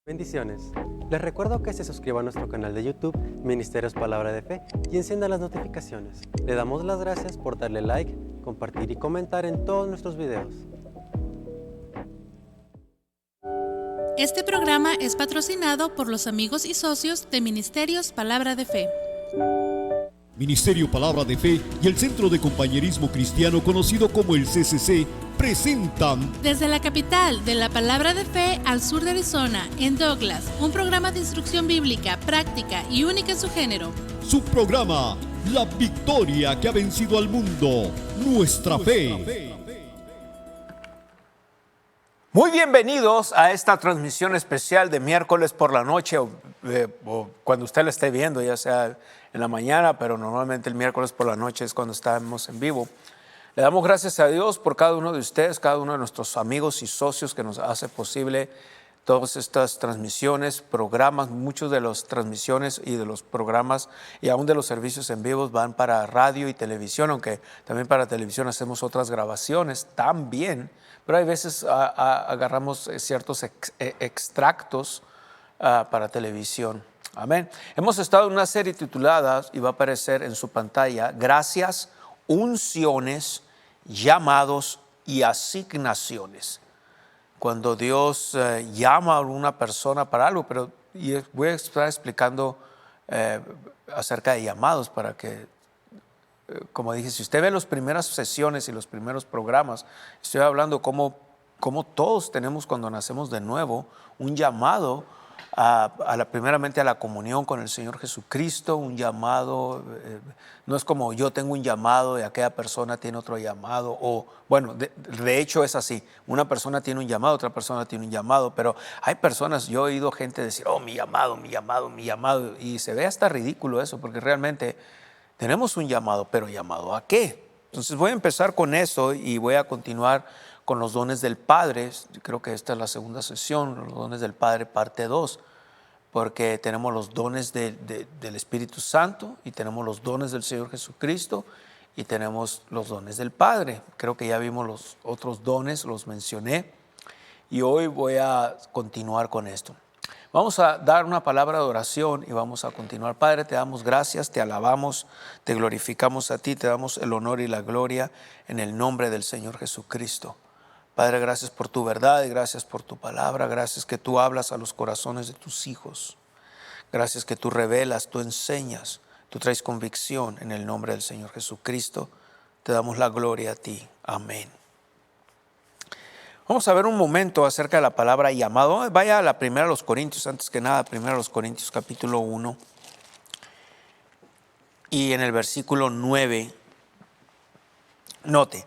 Bendiciones. Les recuerdo que se suscriban a nuestro canal de YouTube, Ministerios Palabra de Fe, y enciendan las notificaciones. Le damos las gracias por darle like, compartir y comentar en todos nuestros videos. Este programa es patrocinado por los amigos y socios de Ministerios Palabra de Fe. Ministerio Palabra de Fe y el Centro de Compañerismo Cristiano conocido como el CCC presentan Desde la capital de la Palabra de Fe al sur de Arizona, en Douglas, un programa de instrucción bíblica, práctica y única en su género. su programa La Victoria que ha vencido al mundo, nuestra fe. Muy bienvenidos a esta transmisión especial de miércoles por la noche o cuando usted la esté viendo, ya sea en la mañana, pero normalmente el miércoles por la noche es cuando estamos en vivo. Le damos gracias a Dios por cada uno de ustedes, cada uno de nuestros amigos y socios que nos hace posible todas estas transmisiones, programas. Muchos de las transmisiones y de los programas y aún de los servicios en vivo van para radio y televisión, aunque también para televisión hacemos otras grabaciones también, pero hay veces agarramos ciertos extractos para televisión. Amén. Hemos estado en una serie titulada, y va a aparecer en su pantalla, Gracias, Unciones, Llamados y Asignaciones. Cuando Dios llama a una persona para algo, pero voy a estar explicando acerca de llamados para que, como dije, si usted ve las primeras sesiones y los primeros programas, estoy hablando cómo todos tenemos cuando nacemos de nuevo un llamado primeramente a la comunión con el Señor Jesucristo, un llamado, no es como yo tengo un llamado y aquella persona tiene otro llamado, o bueno, de hecho es así, una persona tiene un llamado, otra persona tiene un llamado, pero hay personas, yo he oído gente decir, oh, mi llamado, mi llamado, mi llamado, y se ve hasta ridículo eso, porque realmente tenemos un llamado, pero ¿llamado a qué? Entonces voy a empezar con eso y voy a continuar con los dones del Padre. Creo que esta es la segunda sesión, los dones del Padre parte 2, porque tenemos los dones del Espíritu Santo y tenemos los dones del Señor Jesucristo y tenemos los dones del Padre. Creo que ya vimos los otros dones, los mencioné, y hoy voy a continuar con esto. Vamos a dar una palabra de oración y vamos a continuar. Padre, te damos gracias, te alabamos, te glorificamos a ti, te damos el honor y la gloria en el nombre del Señor Jesucristo. Padre, gracias por tu verdad y gracias por tu palabra. Gracias que tú hablas a los corazones de tus hijos. Gracias que tú revelas, tú enseñas, tú traes convicción en el nombre del Señor Jesucristo. Te damos la gloria a ti. Amén. Vamos a ver un momento acerca de la palabra llamado. Vaya a la primera de los Corintios, antes que nada, primera de los Corintios capítulo 1. Y en el versículo 9, note.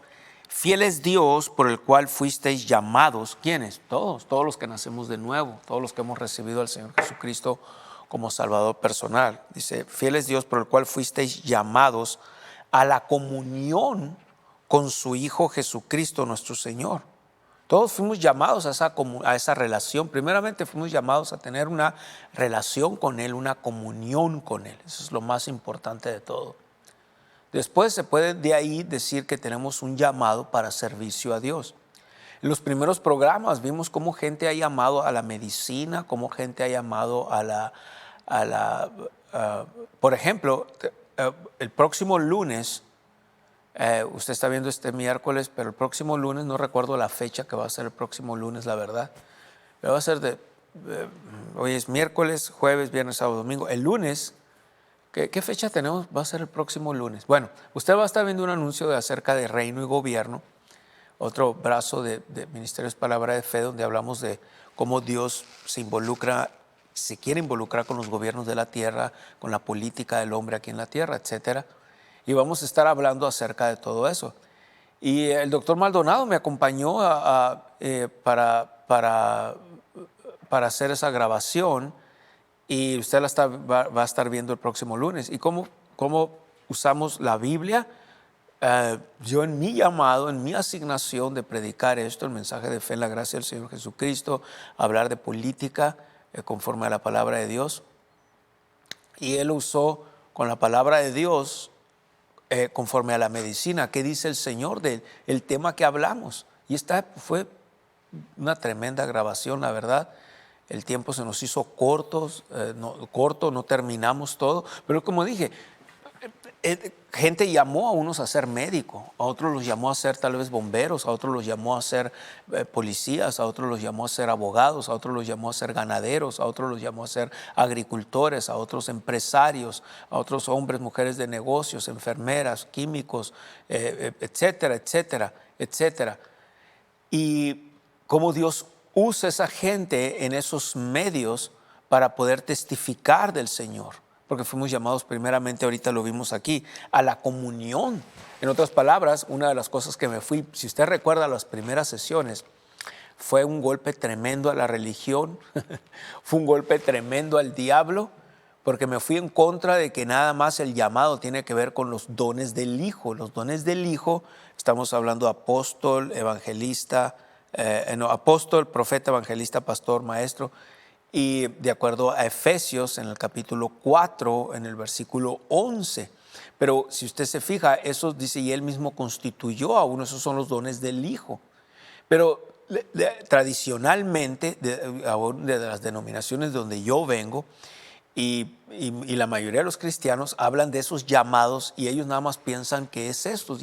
Fiel es Dios por el cual fuisteis llamados. ¿Quiénes? Todos los que nacemos de nuevo, todos los que hemos recibido al Señor Jesucristo como Salvador personal. Dice, fiel es Dios por el cual fuisteis llamados a la comunión con su Hijo Jesucristo nuestro Señor. Todos fuimos llamados a esa relación. Primeramente fuimos llamados a tener una relación con Él, una comunión con Él. Eso es lo más importante de todo. Después se puede de ahí decir que tenemos un llamado para servicio a Dios. En los primeros programas vimos cómo gente ha llamado a la medicina, cómo gente ha llamado por ejemplo, el próximo lunes, usted está viendo este miércoles, pero el próximo lunes, no recuerdo la fecha que va a ser el próximo lunes, la verdad, pero va a ser hoy es miércoles, jueves, viernes, sábado, domingo. El lunes, ¿qué fecha tenemos? Va a ser el próximo lunes. Bueno, usted va a estar viendo un anuncio acerca de reino y gobierno, otro brazo de Ministerios Palabra de Fe, donde hablamos de cómo Dios se quiere involucrar con los gobiernos de la tierra, con la política del hombre aquí en la tierra, etcétera. Y vamos a estar hablando acerca de todo eso. Y el doctor Maldonado me acompañó para hacer esa grabación, y usted va a estar viendo el próximo lunes. ¿Y cómo usamos la Biblia? Yo en mi llamado, en mi asignación de predicar esto, el mensaje de fe en la gracia del Señor Jesucristo, hablar de política conforme a la palabra de Dios. Y él usó con la palabra de Dios conforme a la medicina. ¿Qué dice el Señor del tema que hablamos? Y esta fue una tremenda grabación, la verdad. el tiempo se nos hizo corto, no terminamos todo, pero como dije, gente llamó a unos a ser médico, a otros los llamó a ser tal vez bomberos, a otros los llamó a ser policías, a otros los llamó a ser abogados, a otros los llamó a ser ganaderos, a otros los llamó a ser agricultores, a otros empresarios, a otros hombres, mujeres de negocios, enfermeras, químicos, etcétera, etcétera, etcétera. Y cómo Dios usa esa gente en esos medios para poder testificar del Señor. Porque fuimos llamados primeramente, ahorita lo vimos aquí, a la comunión. En otras palabras, una de las cosas que me fui, si usted recuerda las primeras sesiones, fue un golpe tremendo a la religión, fue un golpe tremendo al diablo, porque me fui en contra de que nada más el llamado tiene que ver con los dones del Hijo. Los dones del Hijo, estamos hablando apóstol, evangelista, apóstol, profeta, evangelista, pastor, maestro. Y de acuerdo a Efesios, en el capítulo 4, en el versículo 11. Pero si usted se fija, eso dice, y él mismo constituyó a uno, esos son los dones del Hijo. Pero tradicionalmente, de las denominaciones de donde yo vengo, y la mayoría de los cristianos hablan de esos llamados y ellos nada más piensan que es estos,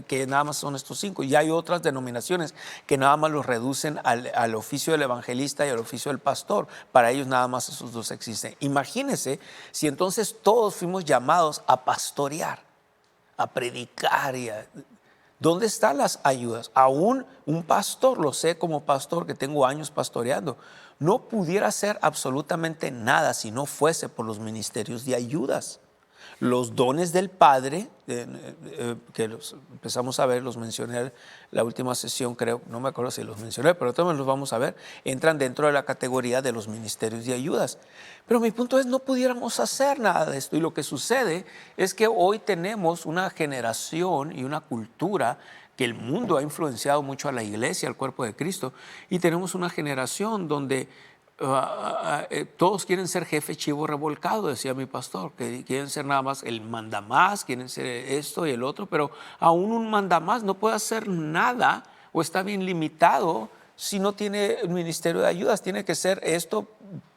que nada más son estos 5. Y hay otras denominaciones que nada más los reducen al oficio del evangelista y al oficio del pastor. Para ellos nada más esos 2 existen. Imagínense si entonces todos fuimos llamados a pastorear, a predicar. ¿Dónde están las ayudas? Aún un pastor, lo sé como pastor que tengo años pastoreando, no pudiera hacer absolutamente nada si no fuese por los ministerios de ayudas. Los dones del Padre, que los empezamos a ver, los mencioné la última sesión, creo, no me acuerdo si los mencioné, pero también los vamos a ver, entran dentro de la categoría de los ministerios de ayudas. Pero mi punto es, no pudiéramos hacer nada de esto. Y lo que sucede es que hoy tenemos una generación y una cultura que el mundo ha influenciado mucho a la iglesia, al cuerpo de Cristo, y tenemos una generación donde todos quieren ser jefe chivo revolcado, decía mi pastor, que quieren ser nada más el mandamás, quieren ser esto y el otro, pero aún un mandamás no puede hacer nada o está bien limitado si no tiene el ministerio de ayudas. Tiene que ser esto,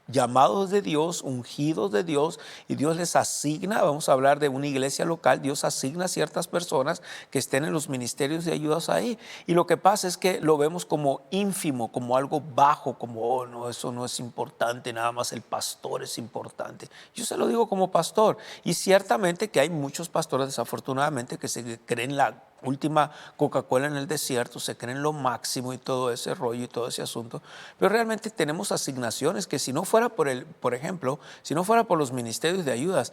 llamados de Dios, ungidos de Dios, y Dios les asigna, vamos a hablar de una iglesia local, Dios asigna a ciertas personas que estén en los ministerios de ayudas ahí. Y lo que pasa es que lo vemos como ínfimo, como algo bajo, como, oh, no, eso no es importante, nada más el pastor es importante. Yo se lo digo como pastor, y ciertamente que hay muchos pastores, desafortunadamente, que se creen la última Coca-Cola en el desierto, se creen lo máximo y todo ese rollo y todo ese asunto, pero realmente tenemos asignaciones que si no fuera por ejemplo, si no fuera por los ministerios de ayudas,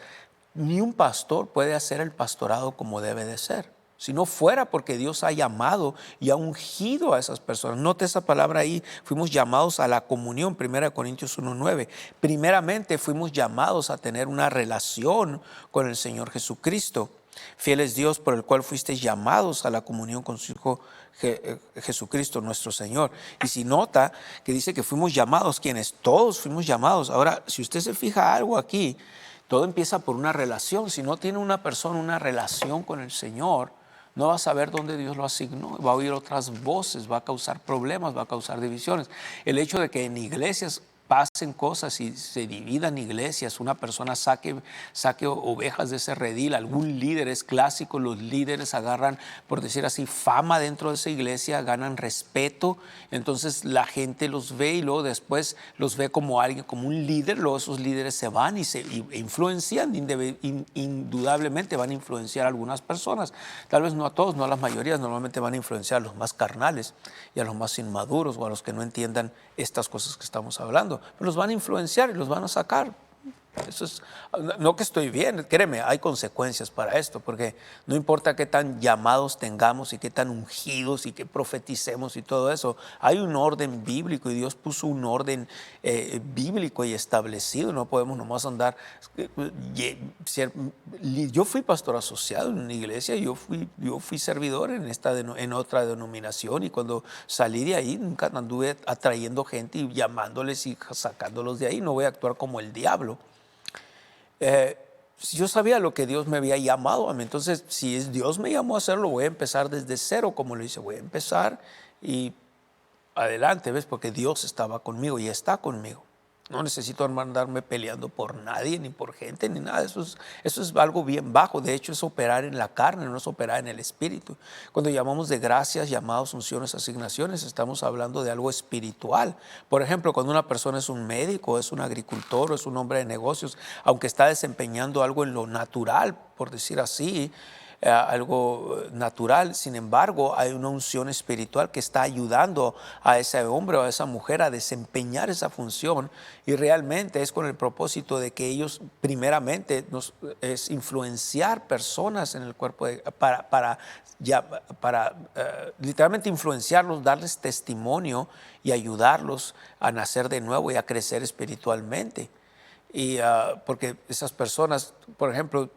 ni un pastor puede hacer el pastorado como debe de ser. Si no fuera porque Dios ha llamado y ha ungido a esas personas. Note esa palabra ahí, fuimos llamados a la comunión, 1 Corintios 1:9. Primeramente fuimos llamados a tener una relación con el Señor Jesucristo. Fiel es Dios por el cual fuisteis llamados a la comunión con su Hijo Jesucristo nuestro Señor. Y si nota que dice que fuimos llamados, ¿quiénes? Todos fuimos llamados. Ahora, si usted se fija algo aquí, todo empieza por una relación. Si no tiene una persona una relación con el Señor, no va a saber dónde Dios lo asignó, va a oír otras voces, va a causar problemas, va a causar divisiones. El hecho de que en iglesias pasen cosas y se dividan iglesias, una persona saque ovejas de ese redil, algún líder, es clásico, los líderes agarran, por decir así, fama dentro de esa iglesia, ganan respeto, entonces la gente los ve y luego después los ve como alguien, como un líder, luego esos líderes se van y influencian, indudablemente van a influenciar a algunas personas, tal vez no a todos, no a las mayorías, normalmente van a influenciar a los más carnales y a los más inmaduros o a los que no entiendan estas cosas que estamos hablando. Pero los van a influenciar y los van a sacar. Eso es, no que estoy bien, créeme, hay consecuencias para esto, porque no importa qué tan llamados tengamos y qué tan ungidos y que profeticemos y todo eso, hay un orden bíblico y Dios puso un orden bíblico y establecido. No podemos nomás andar. Yo fui pastor asociado en una iglesia, yo fui servidor en otra denominación, y cuando salí de ahí nunca anduve atrayendo gente y llamándoles y sacándolos de ahí. No voy a actuar como el diablo. Yo sabía lo que Dios me había llamado a mí, entonces si Dios me llamó a hacerlo, voy a empezar desde cero, como lo dice, voy a empezar y adelante, ¿ves? Porque Dios estaba conmigo y está conmigo. No necesito andarme peleando por nadie, ni por gente, ni nada. Eso es algo bien bajo. De hecho, es operar en la carne, no es operar en el espíritu. Cuando llamamos de gracias, llamados, unciones, asignaciones, estamos hablando de algo espiritual. Por ejemplo, cuando una persona es un médico, es un agricultor o es un hombre de negocios, aunque está desempeñando algo en lo natural, por decir así, algo natural, sin embargo hay una unción espiritual que está ayudando a ese hombre o a esa mujer a desempeñar esa función, y realmente es con el propósito de que ellos primeramente es influenciar personas en el cuerpo para literalmente influenciarlos, darles testimonio y ayudarlos a nacer de nuevo y a crecer espiritualmente. Y porque esas personas, por ejemplo,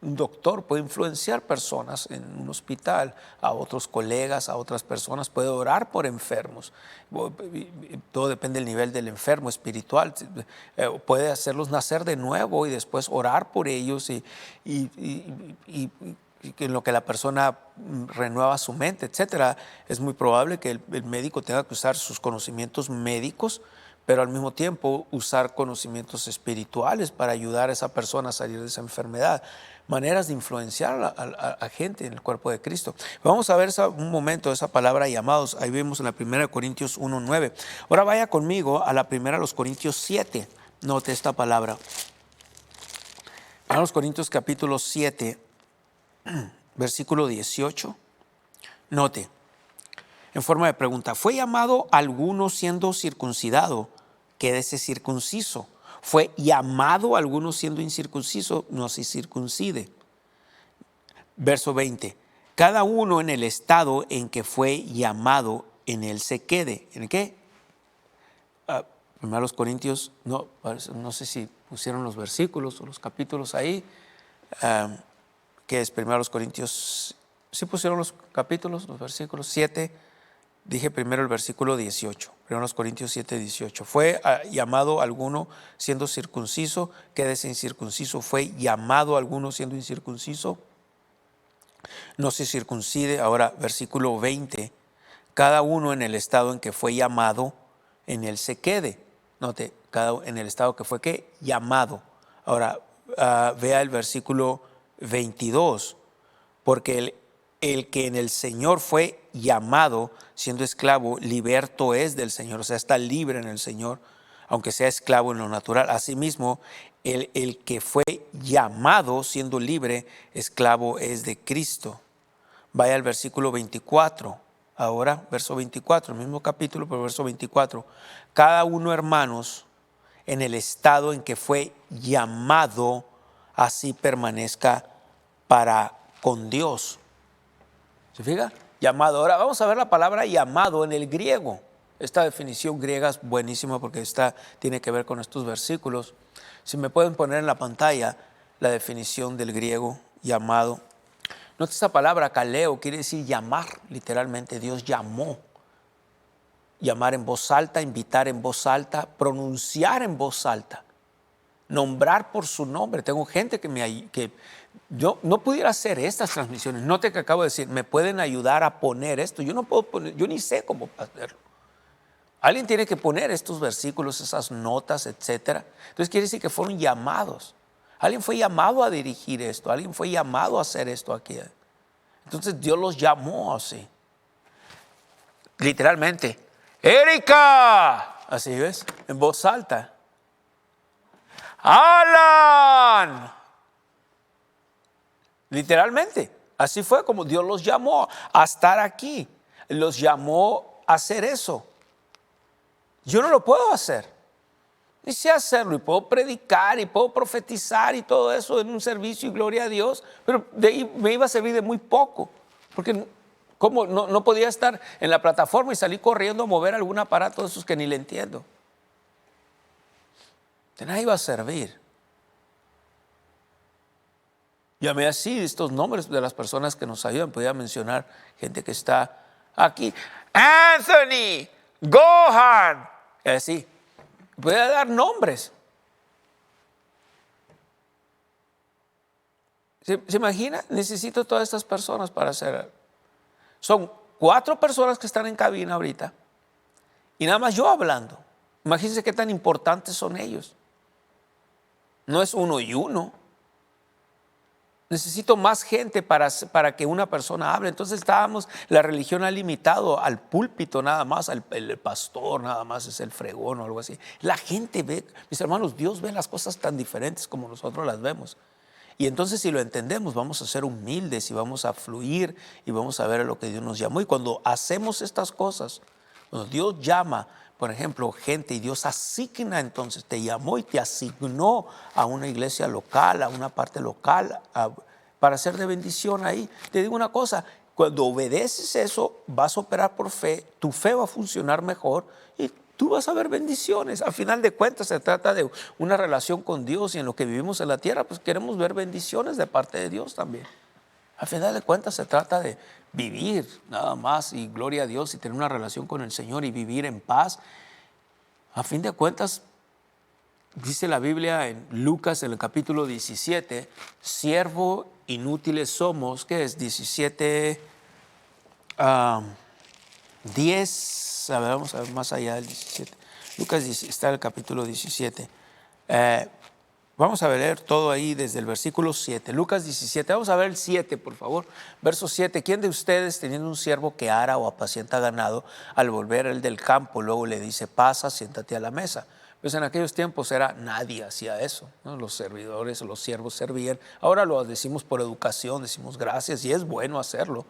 un doctor puede influenciar personas en un hospital, a otros colegas, a otras personas, puede orar por enfermos. Todo depende del nivel del enfermo espiritual. Puede hacerlos nacer de nuevo y después orar por ellos y en lo que la persona renueva su mente, etcétera. Es muy probable que el médico tenga que usar sus conocimientos médicos, pero al mismo tiempo usar conocimientos espirituales para ayudar a esa persona a salir de esa enfermedad. Maneras de influenciar a gente en el cuerpo de Cristo. Vamos a ver un momento esa palabra llamados. Ahí vemos en la 1 Corintios 1:9. Ahora vaya conmigo a la 1 Corintios 7. Note esta palabra. 1 Corintios capítulo 7, versículo 18. Note, en forma de pregunta: ¿fue llamado alguno siendo circuncidado? Quédese circunciso. ¿Fue llamado alguno siendo incircunciso? No se circuncide. Verso 20. Cada uno en el estado en que fue llamado, en él se quede. ¿En qué? 1 Corintios, no sé si pusieron los versículos o los capítulos ahí. ¿Qué es 1 Corintios? ¿Sí pusieron los capítulos, los versículos? 7. Dije primero el versículo 18, 1 Corintios 7, 18. ¿Fue llamado alguno siendo circunciso? Quédese incircunciso. ¿Fue llamado alguno siendo incircunciso? No se circuncide. Ahora, versículo 20. Cada uno en el estado en que fue llamado, en él se quede. Note, en el estado que fue ¿qué? Llamado. Ahora, vea el versículo 22. Porque el que en el Señor fue llamado, siendo esclavo, liberto es del Señor. O sea, está libre en el Señor, aunque sea esclavo en lo natural. Asimismo, el que fue llamado, siendo libre, esclavo es de Cristo. Vaya al versículo 24. Ahora, verso 24, el mismo capítulo, pero verso 24. Cada uno, hermanos, en el estado en que fue llamado, así permanezca para con Dios. ¿Se fija? Llamado. Ahora vamos a ver la palabra llamado en el griego. Esta definición griega es buenísima porque tiene que ver con estos versículos. Si me pueden poner en la pantalla la definición del griego llamado. Nota esta palabra kaleo, quiere decir llamar, literalmente. Dios llamó. Llamar en voz alta, invitar en voz alta, pronunciar en voz alta, nombrar por su nombre. Tengo gente que yo no pudiera hacer estas transmisiones. Note que acabo de decir, me pueden ayudar a poner esto. Yo no puedo poner, yo ni sé cómo hacerlo. Alguien tiene que poner estos versículos, esas notas, etcétera. Entonces quiere decir que fueron llamados. Alguien fue llamado a dirigir esto. Alguien fue llamado a hacer esto aquí. Entonces Dios los llamó así. Literalmente. ¡Erika! Así ves, en voz alta. ¡Alan! Literalmente. Así fue como Dios los llamó a estar aquí. Los llamó a hacer eso. Yo no lo puedo hacer. Ni sé hacerlo, y puedo predicar y puedo profetizar y todo eso en un servicio, y gloria a Dios, pero de ahí me iba a servir de muy poco, porque ¿cómo? No podía estar en la plataforma y salir corriendo a mover algún aparato de esos que ni le entiendo. De nada iba a servir. Llamé así estos nombres de las personas que nos ayudan. Podía mencionar gente que está aquí. Anthony, Gohan. Así. Podía dar nombres. ¿Se imagina? Necesito todas estas personas para hacer. Son 4 personas que están en cabina ahorita. Y nada más yo hablando. Imagínense qué tan importantes son ellos. No es uno y uno. Necesito más gente para que una persona hable. Entonces la religión ha limitado al púlpito nada más, el pastor nada más es el fregón o algo así. La gente ve, mis hermanos, Dios ve las cosas tan diferentes como nosotros las vemos. Y entonces si lo entendemos, vamos a ser humildes y vamos a fluir y vamos a ver a lo que Dios nos llamó. Y cuando hacemos estas cosas, cuando Dios llama, por ejemplo, gente y Dios asigna, entonces te llamó y te asignó a una iglesia local, a una parte local, para ser de bendición ahí. Te digo una cosa, cuando obedeces eso, vas a operar por fe, tu fe va a funcionar mejor y tú vas a ver bendiciones. Al final de cuentas se trata de una relación con Dios y en lo que vivimos en la tierra, pues queremos ver bendiciones de parte de Dios también. Al final de cuentas se trata de vivir nada más y gloria a Dios y tener una relación con el Señor y vivir en paz. A fin de cuentas, dice la Biblia en Lucas en el capítulo 17, siervo inútiles somos, ¿qué es? 17, 10, a ver, vamos a ver más allá del 17. Lucas está en el capítulo 17. Vamos a leer todo ahí desde el versículo 7. Lucas 17, vamos a ver el 7, por favor. Verso 7, ¿quién de ustedes teniendo un siervo que ara o apacienta ganado, al volver él del campo, luego le dice, pasa, siéntate a la mesa? Pues en aquellos tiempos nadie hacía eso, ¿no? Los servidores o los siervos servían. Ahora lo decimos por educación, decimos gracias y es bueno hacerlo.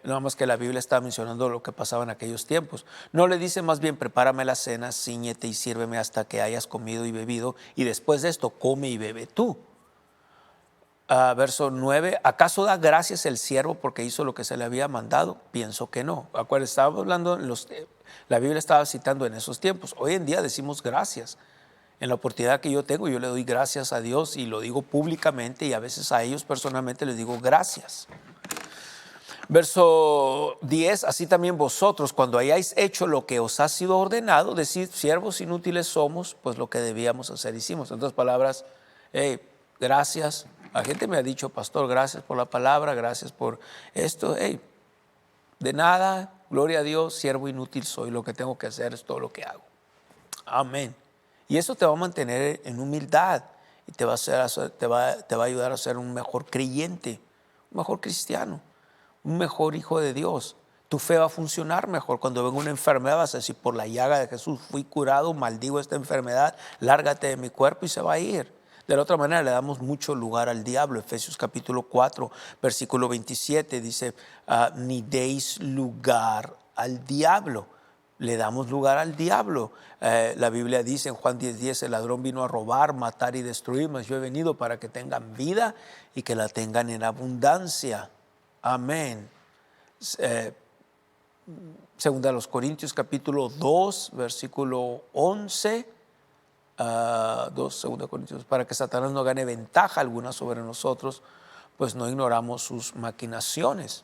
Nada más que la Biblia está mencionando lo que pasaba en aquellos tiempos. No le dice más bien, prepárame la cena, cíñete y sírveme hasta que hayas comido y bebido, y después de esto come y bebe tú. Verso 9, ¿acaso da gracias el siervo porque hizo lo que se le había mandado? Pienso que no. Acuérdense, estábamos hablando, la Biblia estaba citando en esos tiempos. Hoy en día decimos gracias. En la oportunidad que yo tengo, yo le doy gracias a Dios y lo digo públicamente y a veces a ellos personalmente les digo gracias. Verso 10, así también vosotros, cuando hayáis hecho lo que os ha sido ordenado, decid, siervos inútiles somos, pues lo que debíamos hacer hicimos. En otras palabras, gracias. La gente me ha dicho, pastor, gracias por la palabra, gracias por esto. De nada, gloria a Dios, siervo inútil soy, lo que tengo que hacer es todo lo que hago. Amén. Y eso te va a mantener en humildad y te va a ayudar a ser un mejor creyente, un mejor cristiano, un mejor hijo de Dios. Tu fe va a funcionar mejor. Cuando venga una enfermedad vas a decir, por la llaga de Jesús fui curado, maldigo esta enfermedad, lárgate de mi cuerpo y se va a ir. De la otra manera le damos mucho lugar al diablo. Efesios capítulo 4, versículo 27 dice, ni deis lugar al diablo. Le damos lugar al diablo. La Biblia dice en Juan 10:10, el ladrón vino a robar, matar y destruir, mas yo he venido para que tengan vida y que la tengan en abundancia. Amén. Segunda a los Corintios capítulo 2, versículo 11. 2 Corintios, para que Satanás no gane ventaja alguna sobre nosotros, pues no ignoramos sus maquinaciones.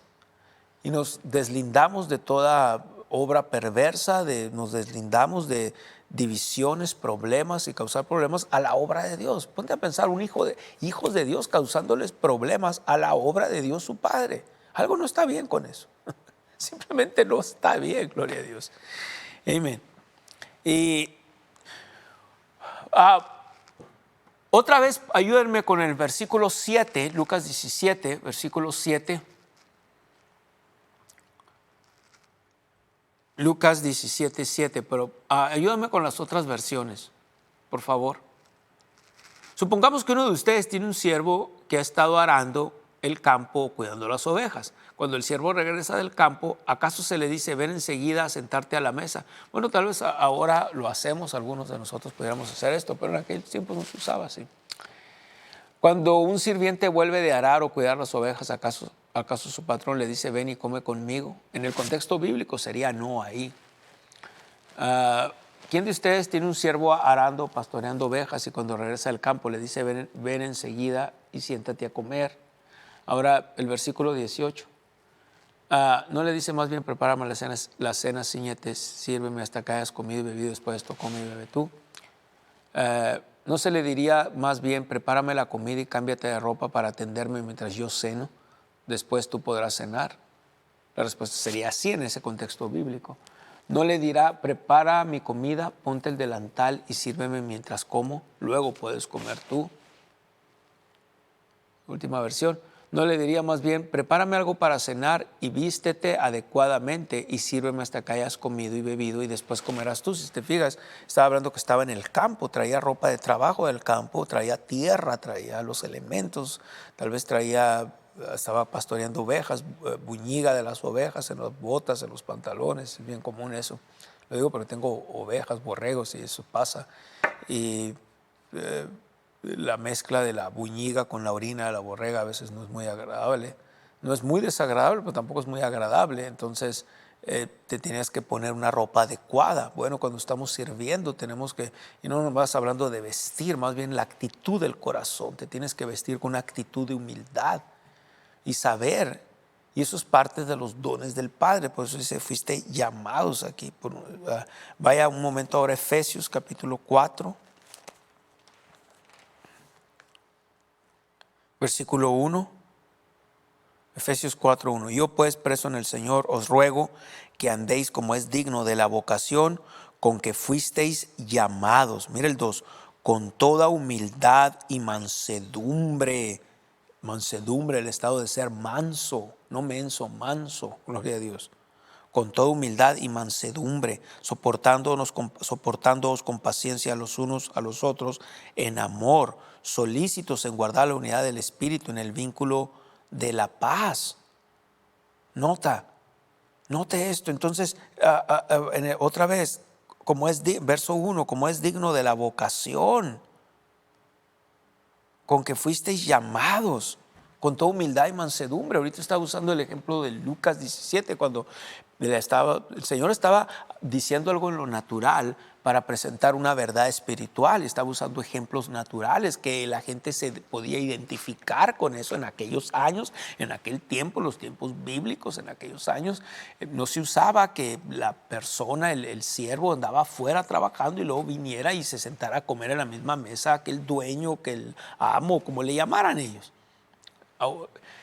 Y nos deslindamos de toda obra perversa, nos deslindamos de divisiones, problemas y causar problemas a la obra de Dios. Ponte a pensar, hijos de Dios causándoles problemas a la obra de Dios su Padre. Algo no está bien con eso. Simplemente no está bien, gloria a Dios. Amén. Y otra vez ayúdenme con el versículo 7, Lucas 17, versículo 7. Lucas 17, 7, pero ayúdame con las otras versiones, por favor. Supongamos que uno de ustedes tiene un siervo que ha estado arando el campo cuidando las ovejas. Cuando el siervo regresa del campo, ¿acaso se le dice, ven enseguida a sentarte a la mesa? Bueno, tal vez ahora lo hacemos, algunos de nosotros pudiéramos hacer esto, pero en aquel tiempo no se usaba así. Cuando un sirviente vuelve de arar o cuidar las ovejas, ¿acaso su patrón le dice, ven y come conmigo? En el contexto bíblico sería no ahí. ¿Quién de ustedes tiene un siervo arando, pastoreando ovejas y cuando regresa del campo le dice, ven enseguida y siéntate a comer? Ahora el versículo 18. No le dice más bien, prepárame la cena, cíñete, sírveme hasta que hayas comido y bebido, después de esto come y bebe tú. No se le diría más bien, prepárame la comida y cámbiate de ropa para atenderme mientras yo ceno, después tú podrás cenar. La respuesta sería así en ese contexto bíblico. No le dirá, prepara mi comida, ponte el delantal y sírveme mientras como, luego puedes comer tú. Última versión. No le diría más bien, prepárame algo para cenar y vístete adecuadamente y sírveme hasta que hayas comido y bebido y después comerás tú. Si te fijas, estaba hablando que estaba en el campo, traía ropa de trabajo del campo, traía tierra, traía los elementos, tal vez estaba pastoreando ovejas, buñiga de las ovejas en las botas, en los pantalones, es bien común eso. Lo digo porque tengo ovejas, borregos y eso pasa. Y la mezcla de la buñiga con la orina de la borrega a veces no es muy agradable. No es muy desagradable, pero tampoco es muy agradable. Entonces te tienes que poner una ropa adecuada. Bueno, cuando estamos sirviendo tenemos que, y no nos vas hablando de vestir, más bien la actitud del corazón. Te tienes que vestir con una actitud de humildad y saber. Y eso es parte de los dones del Padre. Por eso dice, fuiste llamados aquí. Vaya un momento ahora a Efesios capítulo 4. Versículo 1, Efesios 4:1. Yo pues, preso en el Señor, os ruego que andéis como es digno de la vocación con que fuisteis llamados. Mira el 2, con toda humildad y mansedumbre. Mansedumbre, el estado de ser manso, no menso, manso, gloria a Dios. Con toda humildad y mansedumbre, soportándoos con paciencia los unos a los otros en amor, solícitos en guardar la unidad del Espíritu en el vínculo de la paz. Note esto. Entonces, otra vez, verso 1, como es digno de la vocación con que fuisteis llamados, con toda humildad y mansedumbre. Ahorita estaba usando el ejemplo de Lucas 17, cuando el Señor estaba diciendo algo en lo natural para presentar una verdad espiritual. Estaba usando ejemplos naturales que la gente se podía identificar con eso en aquellos años, en aquel tiempo, los tiempos bíblicos, en aquellos años. No se usaba que la persona, el siervo, andaba afuera trabajando y luego viniera y se sentara a comer en la misma mesa que el dueño, que el amo, como le llamaran ellos.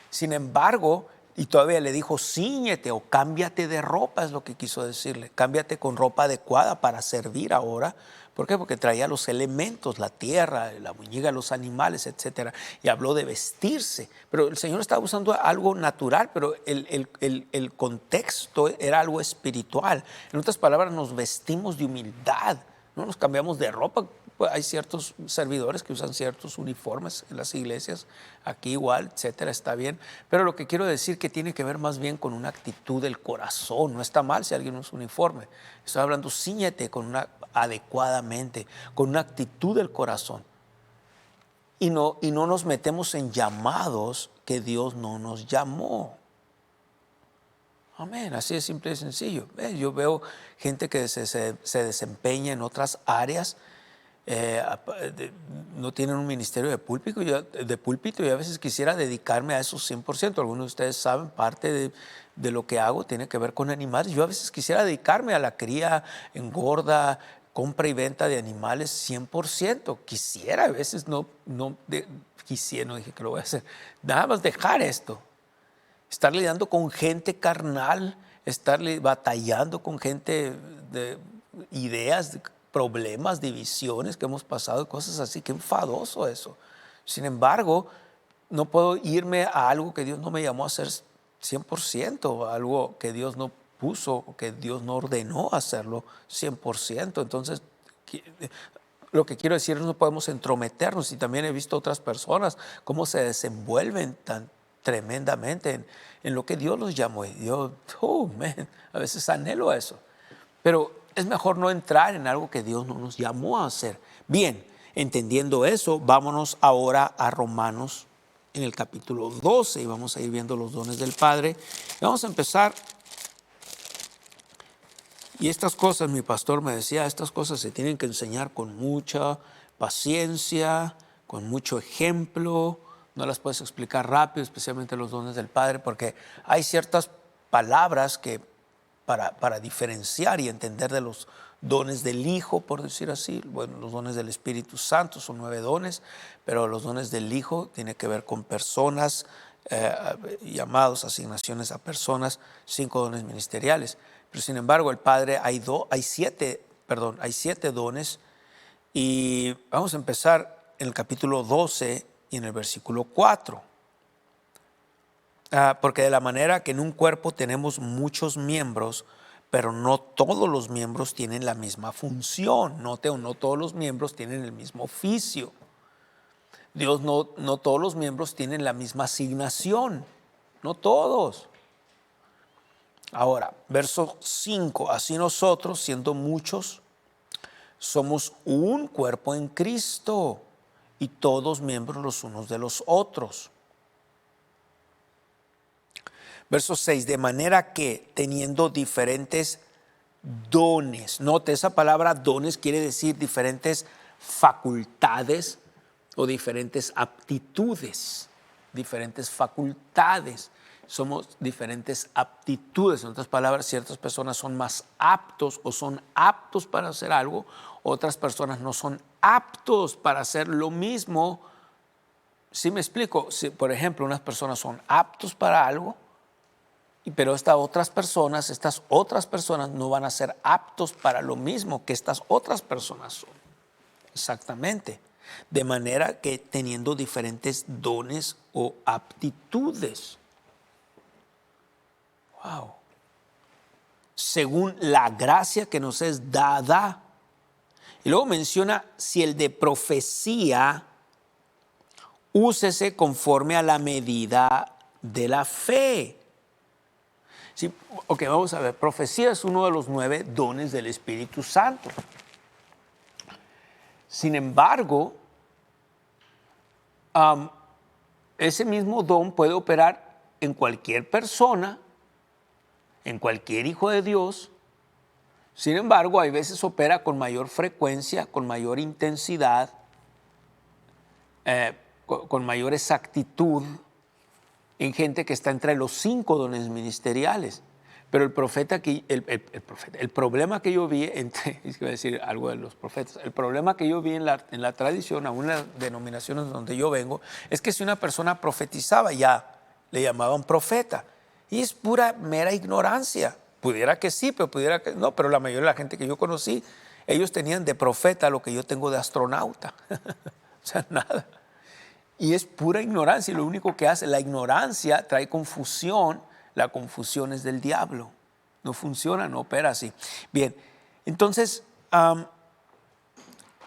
Sin embargo, y todavía le dijo, cíñete o cámbiate de ropa, es lo que quiso decirle. Cámbiate con ropa adecuada para servir ahora. ¿Por qué? Porque traía los elementos, la tierra, la buñiga, los animales, etc. Y habló de vestirse. Pero el Señor estaba usando algo natural, pero el contexto era algo espiritual. En otras palabras, nos vestimos de humildad, no nos cambiamos de ropa. Hay ciertos servidores que usan ciertos uniformes en las iglesias, aquí igual, etcétera, está bien. Pero lo que quiero decir que tiene que ver más bien con una actitud del corazón. No está mal si alguien usa uniforme. Estoy hablando, cíñete adecuadamente, con una actitud del corazón. Y no nos metemos en llamados que Dios no nos llamó. Amén, así es simple y sencillo. Yo veo gente que se desempeña en otras áreas. No tienen un ministerio de púlpito y a veces quisiera dedicarme a eso 100%. Algunos de ustedes saben, parte de lo que hago tiene que ver con animales. Yo a veces quisiera dedicarme a la cría, engorda, compra y venta de animales 100%. Quisiera, a veces no dije que lo voy a hacer. Nada más dejar esto. Estar lidiando con gente carnal, estar batallando con gente de ideas, problemas, divisiones que hemos pasado, cosas así, qué enfadoso eso. Sin embargo, no puedo irme a algo que Dios no me llamó a hacer 100%, algo que Dios no puso, que Dios no ordenó hacerlo 100%. Entonces, lo que quiero decir es que no podemos entrometernos. Y también he visto otras personas cómo se desenvuelven tan tremendamente en lo que Dios los llamó. Y yo, a veces anhelo eso. Pero es mejor no entrar en algo que Dios no nos llamó a hacer. Bien, entendiendo eso, vámonos ahora a Romanos en el capítulo 12 y vamos a ir viendo los dones del Padre. Y vamos a empezar. Y estas cosas, mi pastor me decía, estas cosas se tienen que enseñar con mucha paciencia, con mucho ejemplo. No las puedes explicar rápido, especialmente los dones del Padre, porque hay ciertas palabras que para diferenciar y entender de los dones del Hijo, por decir así. Bueno, los dones del Espíritu Santo son 9 dones, pero los dones del Hijo tienen que ver con personas, llamados, asignaciones a personas, 5 dones ministeriales. Pero sin embargo, el Padre, hay 7 dones. Y vamos a empezar en el capítulo 12 y en el versículo 4. Porque de la manera que en un cuerpo tenemos muchos miembros, pero no todos los miembros tienen la misma función. No todos los miembros tienen el mismo oficio. Dios no todos los miembros tienen la misma asignación. No todos. Ahora, verso 5. Así nosotros, siendo muchos, somos un cuerpo en Cristo y todos miembros los unos de los otros. Verso 6, de manera que teniendo diferentes dones, note esa palabra dones quiere decir diferentes facultades o diferentes aptitudes, diferentes facultades. Somos diferentes aptitudes. En otras palabras, ciertas personas son más aptos o son aptos para hacer algo, otras personas no son aptos para hacer lo mismo. ¿Sí me explico? Si, por ejemplo, unas personas son aptos para algo, pero estas otras personas no van a ser aptos para lo mismo que estas otras personas son. Exactamente. De manera que teniendo diferentes dones o aptitudes. Wow. Según la gracia que nos es dada. Y luego menciona, si el de profecía, úsese conforme a la medida de la fe. Sí, ok, vamos a ver. Profecía es uno de los 9 dones del Espíritu Santo. Sin embargo, ese mismo don puede operar en cualquier persona, en cualquier hijo de Dios. Sin embargo, hay veces opera con mayor frecuencia, con mayor intensidad, con mayor exactitud en gente que está entre los 5 dones ministeriales. Pero el problema que yo vi es que voy a decir algo de los profetas. El problema que yo vi en la tradición, aún en las denominaciones donde yo vengo, es que si una persona profetizaba, ya le llamaban profeta. Y es pura mera ignorancia. Pudiera que sí, pero pudiera que no. Pero la mayoría de la gente que yo conocí, ellos tenían de profeta lo que yo tengo de astronauta. O sea, nada. Y es pura ignorancia. Y lo único que hace, la ignorancia trae confusión. La confusión es del diablo. No funciona, no opera así. Bien, entonces,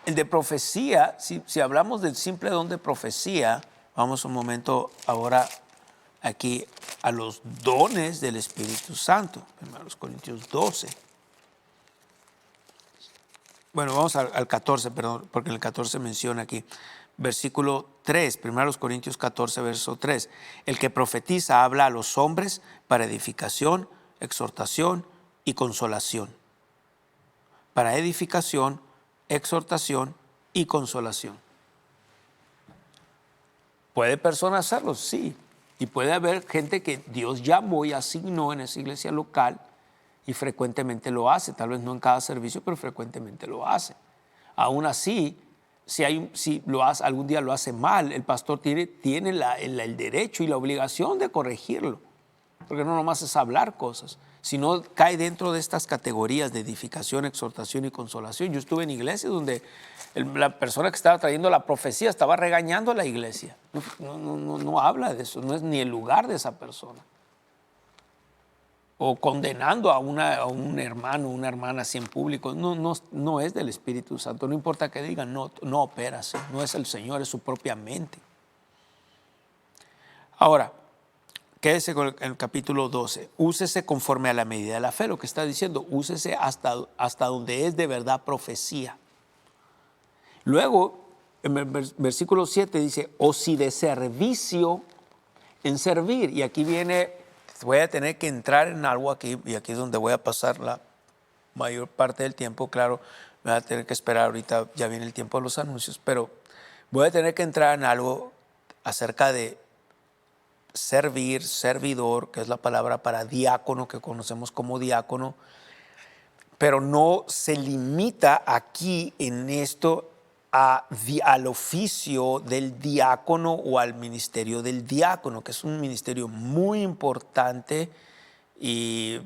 el de profecía, si hablamos del simple don de profecía, vamos un momento ahora aquí a los dones del Espíritu Santo. 1 Corintios 12. Bueno, vamos al 14, perdón, porque en el 14 menciona aquí. Versículo 3, 1 Corintios 14, verso 3. El que profetiza habla a los hombres para edificación, exhortación y consolación. Para edificación, exhortación y consolación. ¿Puede persona hacerlo? Sí. Y puede haber gente que Dios llamó y asignó en esa iglesia local y frecuentemente lo hace. Tal vez no en cada servicio, pero frecuentemente lo hace. Aún así, si lo hace, algún día lo hace mal, el pastor tiene el derecho y la obligación de corregirlo. Porque no nomás es hablar cosas, sino cae dentro de estas categorías de edificación, exhortación y consolación. Yo estuve en iglesias donde la persona que estaba trayendo la profecía estaba regañando a la iglesia. No habla de eso, no es ni el lugar de esa persona. O condenando a un hermano, una hermana así en público. No es del Espíritu Santo. No importa que digan, no opera así. No es el Señor, es su propia mente. Ahora, quédese con el capítulo 12. Úsese conforme a la medida de la fe. Lo que está diciendo, úsese hasta donde es de verdad profecía. Luego, en el versículo 7 dice, o si de servicio en servir. Y aquí viene... Voy a tener que entrar en algo aquí, y aquí es donde voy a pasar la mayor parte del tiempo. Claro, me voy a tener que esperar ahorita, ya viene el tiempo de los anuncios, pero voy a tener que entrar en algo acerca de servir, servidor, que es la palabra para diácono, que conocemos como diácono, pero no se limita aquí en esto al oficio del diácono o al ministerio del diácono, que es un ministerio muy importante y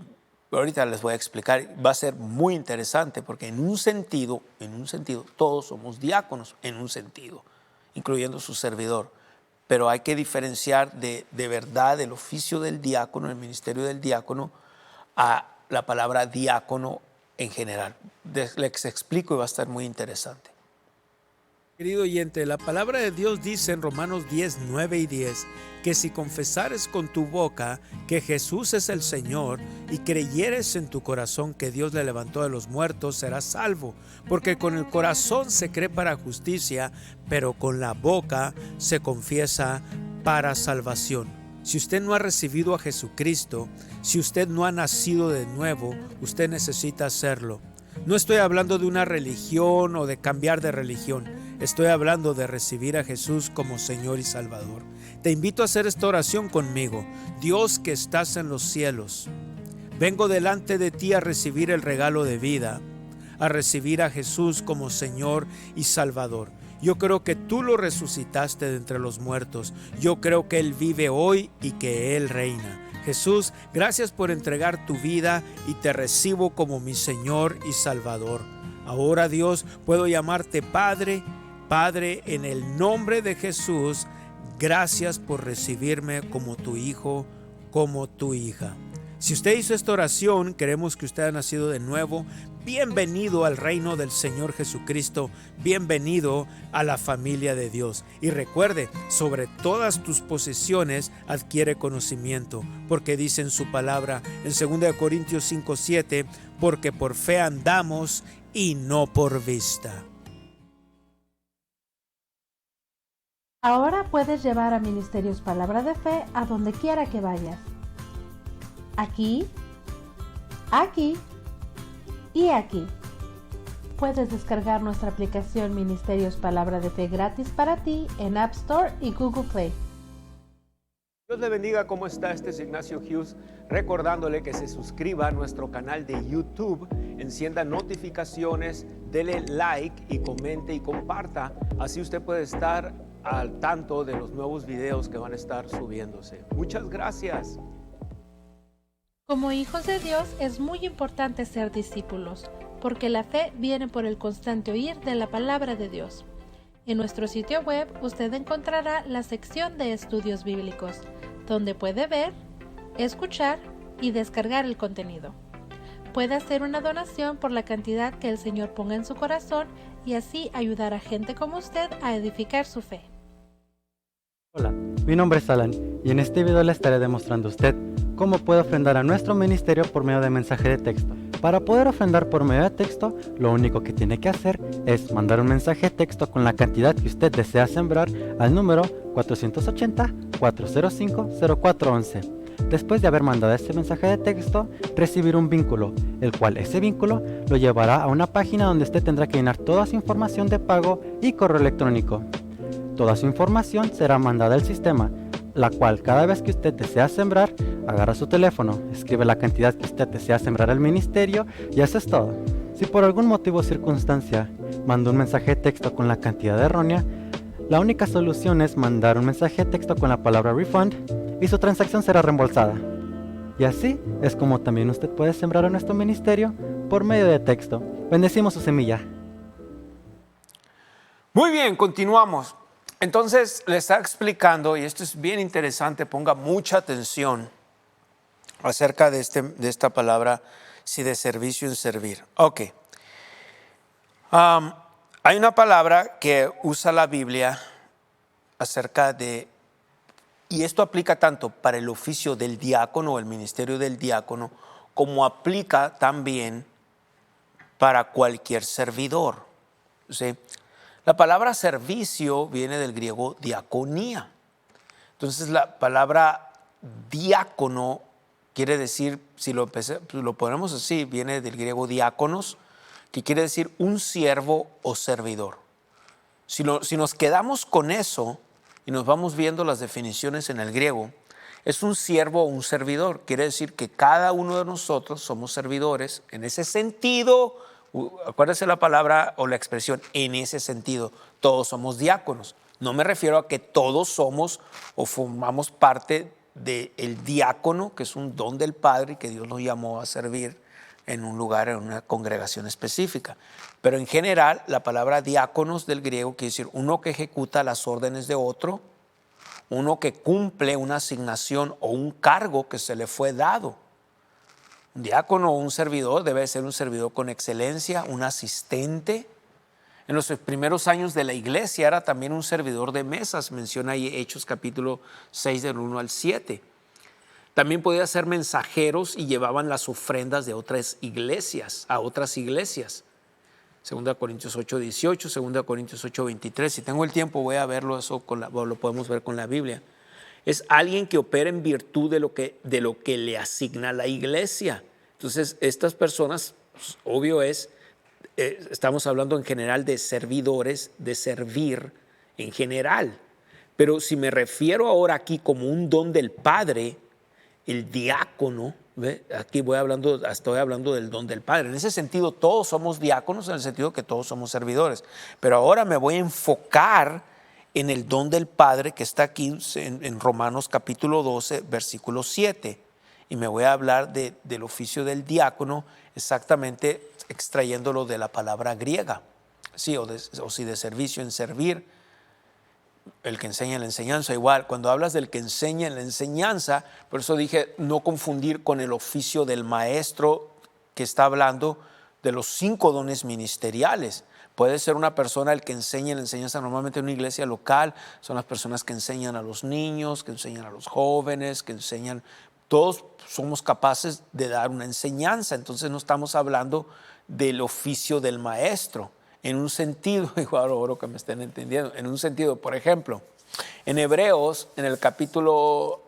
ahorita les voy a explicar, va a ser muy interesante porque en un sentido, todos somos diáconos, en un sentido, incluyendo su servidor. Pero hay que diferenciar de verdad el oficio del diácono, el ministerio del diácono, a la palabra diácono en general. Les explico y va a estar muy interesante. Querido oyente, la palabra de Dios dice en Romanos 10, 9 y 10, que si confesares con tu boca que Jesús es el Señor y creyeres en tu corazón que Dios le levantó de los muertos, serás salvo. Porque con el corazón se cree para justicia, pero con la boca se confiesa para salvación. Si usted no ha recibido a Jesucristo, si usted no ha nacido de nuevo, usted necesita hacerlo. No estoy hablando de una religión o de cambiar de religión. Estoy hablando de recibir a Jesús como Señor y Salvador. Te invito a hacer esta oración conmigo. Dios que estás en los cielos, vengo delante de ti a recibir el regalo de vida, a recibir a Jesús como Señor y Salvador. Yo creo que tú lo resucitaste de entre los muertos. Yo creo que Él vive hoy y que Él reina. Jesús, gracias por entregar tu vida y te recibo como mi Señor y Salvador. Ahora, Dios, puedo llamarte Padre. Padre, en el nombre de Jesús, gracias por recibirme como tu hijo, como tu hija. Si usted hizo esta oración, queremos que usted haya nacido de nuevo. Bienvenido al reino del Señor Jesucristo. Bienvenido a la familia de Dios. Y recuerde, sobre todas tus posesiones adquiere conocimiento, porque dice en su palabra en 2 Corintios 5:7, porque por fe andamos y no por vista. Ahora puedes llevar a Ministerios Palabra de Fe a donde quiera que vayas. Aquí, aquí y aquí. Puedes descargar nuestra aplicación Ministerios Palabra de Fe gratis para ti en App Store y Google Play. Dios le bendiga, ¿cómo está? Este es Ignacio Hughes, recordándole que se suscriba a nuestro canal de YouTube, encienda notificaciones, dele like y comente y comparta. Así usted puede estar al tanto de los nuevos videos que van a estar subiéndose. Muchas gracias. Como hijos de Dios es muy importante ser discípulos, porque la fe viene por el constante oír de la palabra de Dios. En nuestro sitio web usted encontrará la sección de estudios bíblicos, donde puede ver, escuchar y descargar el contenido. Puede hacer una donación por la cantidad que el Señor ponga en su corazón y así ayudar a gente como usted a edificar su fe. Hola, mi nombre es Alan y en este video le estaré demostrando a usted cómo puede ofrendar a nuestro ministerio por medio de mensaje de texto. Para poder ofrendar por medio de texto, lo único que tiene que hacer es mandar un mensaje de texto con la cantidad que usted desea sembrar al número 480-405-0411. Después de haber mandado este mensaje de texto, recibir un vínculo, el cual ese vínculo lo llevará a una página donde usted tendrá que llenar toda su información de pago y correo electrónico. Toda su información será mandada al sistema, la cual cada vez que usted desea sembrar, agarra su teléfono, escribe la cantidad que usted desea sembrar al ministerio y eso es todo. Si por algún motivo o circunstancia manda un mensaje de texto con la cantidad errónea, la única solución es mandar un mensaje de texto con la palabra refund y su transacción será reembolsada. Y así es como también usted puede sembrar a nuestro ministerio por medio de texto. Bendecimos su semilla. Muy bien, continuamos. Entonces le está explicando, y esto es bien interesante, ponga mucha atención acerca de esta palabra, si de servicio en servir. Ok. Hay una palabra que usa la Biblia acerca de, y esto aplica tanto para el oficio del diácono o el ministerio del diácono, como aplica también para cualquier servidor. ¿Sí? La palabra servicio viene del griego diaconía. Entonces la palabra diácono quiere decir, si lo ponemos así, viene del griego diáconos, que quiere decir un siervo o servidor. Si nos quedamos con eso y nos vamos viendo las definiciones en el griego, es un siervo o un servidor. Quiere decir que cada uno de nosotros somos servidores. En ese sentido, acuérdese la palabra o la expresión, en ese sentido, todos somos diáconos. No me refiero a que todos somos o formamos parte del diácono, que es un don del Padre, que Dios nos llamó a servir en un lugar, en una congregación específica. Pero en general, la palabra diáconos del griego quiere decir uno que ejecuta las órdenes de otro, uno que cumple una asignación o un cargo que se le fue dado. Un diácono o un servidor debe ser un servidor con excelencia, un asistente. En los primeros años de la iglesia era también un servidor de mesas, menciona ahí Hechos capítulo 6 del 1 al 7. También podía ser mensajeros y llevaban las ofrendas de otras iglesias, a otras iglesias. 2 Corintios 8, 18, 2 Corintios 8, 23. Si tengo el tiempo voy a verlo, eso lo podemos ver con la Biblia. Es alguien que opera en virtud de lo que le asigna la iglesia. Entonces, estas personas, pues, obvio estamos hablando en general de servidores, de servir en general. Pero si me refiero ahora aquí como un don del Padre, el diácono, ¿ve? Aquí estoy hablando del don del Padre. En ese sentido, todos somos diáconos, en el sentido que todos somos servidores. Pero ahora me voy a enfocar en el don del Padre que está aquí en Romanos capítulo 12, versículo 7. Y me voy a hablar del oficio del diácono, exactamente extrayéndolo de la palabra griega. Sí, o si de servicio en servir, el que enseña en la enseñanza. Igual, cuando hablas del que enseña en la enseñanza, por eso dije no confundir con el oficio del maestro, que está hablando de los 5 dones ministeriales. Puede ser una persona el que enseña en la enseñanza, normalmente en una iglesia local, son las personas que enseñan a los niños, que enseñan a los jóvenes, que enseñan. Todos somos capaces de dar una enseñanza, entonces no estamos hablando del oficio del maestro. En un sentido, igual ahora que me estén entendiendo, en un sentido, por ejemplo, en Hebreos, en el capítulo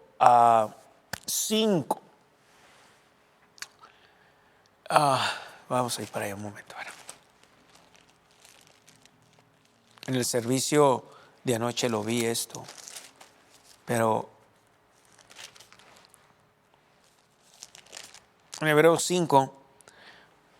5, vamos a ir para allá un momento. En el servicio de anoche lo vi esto, pero en Hebreos 5,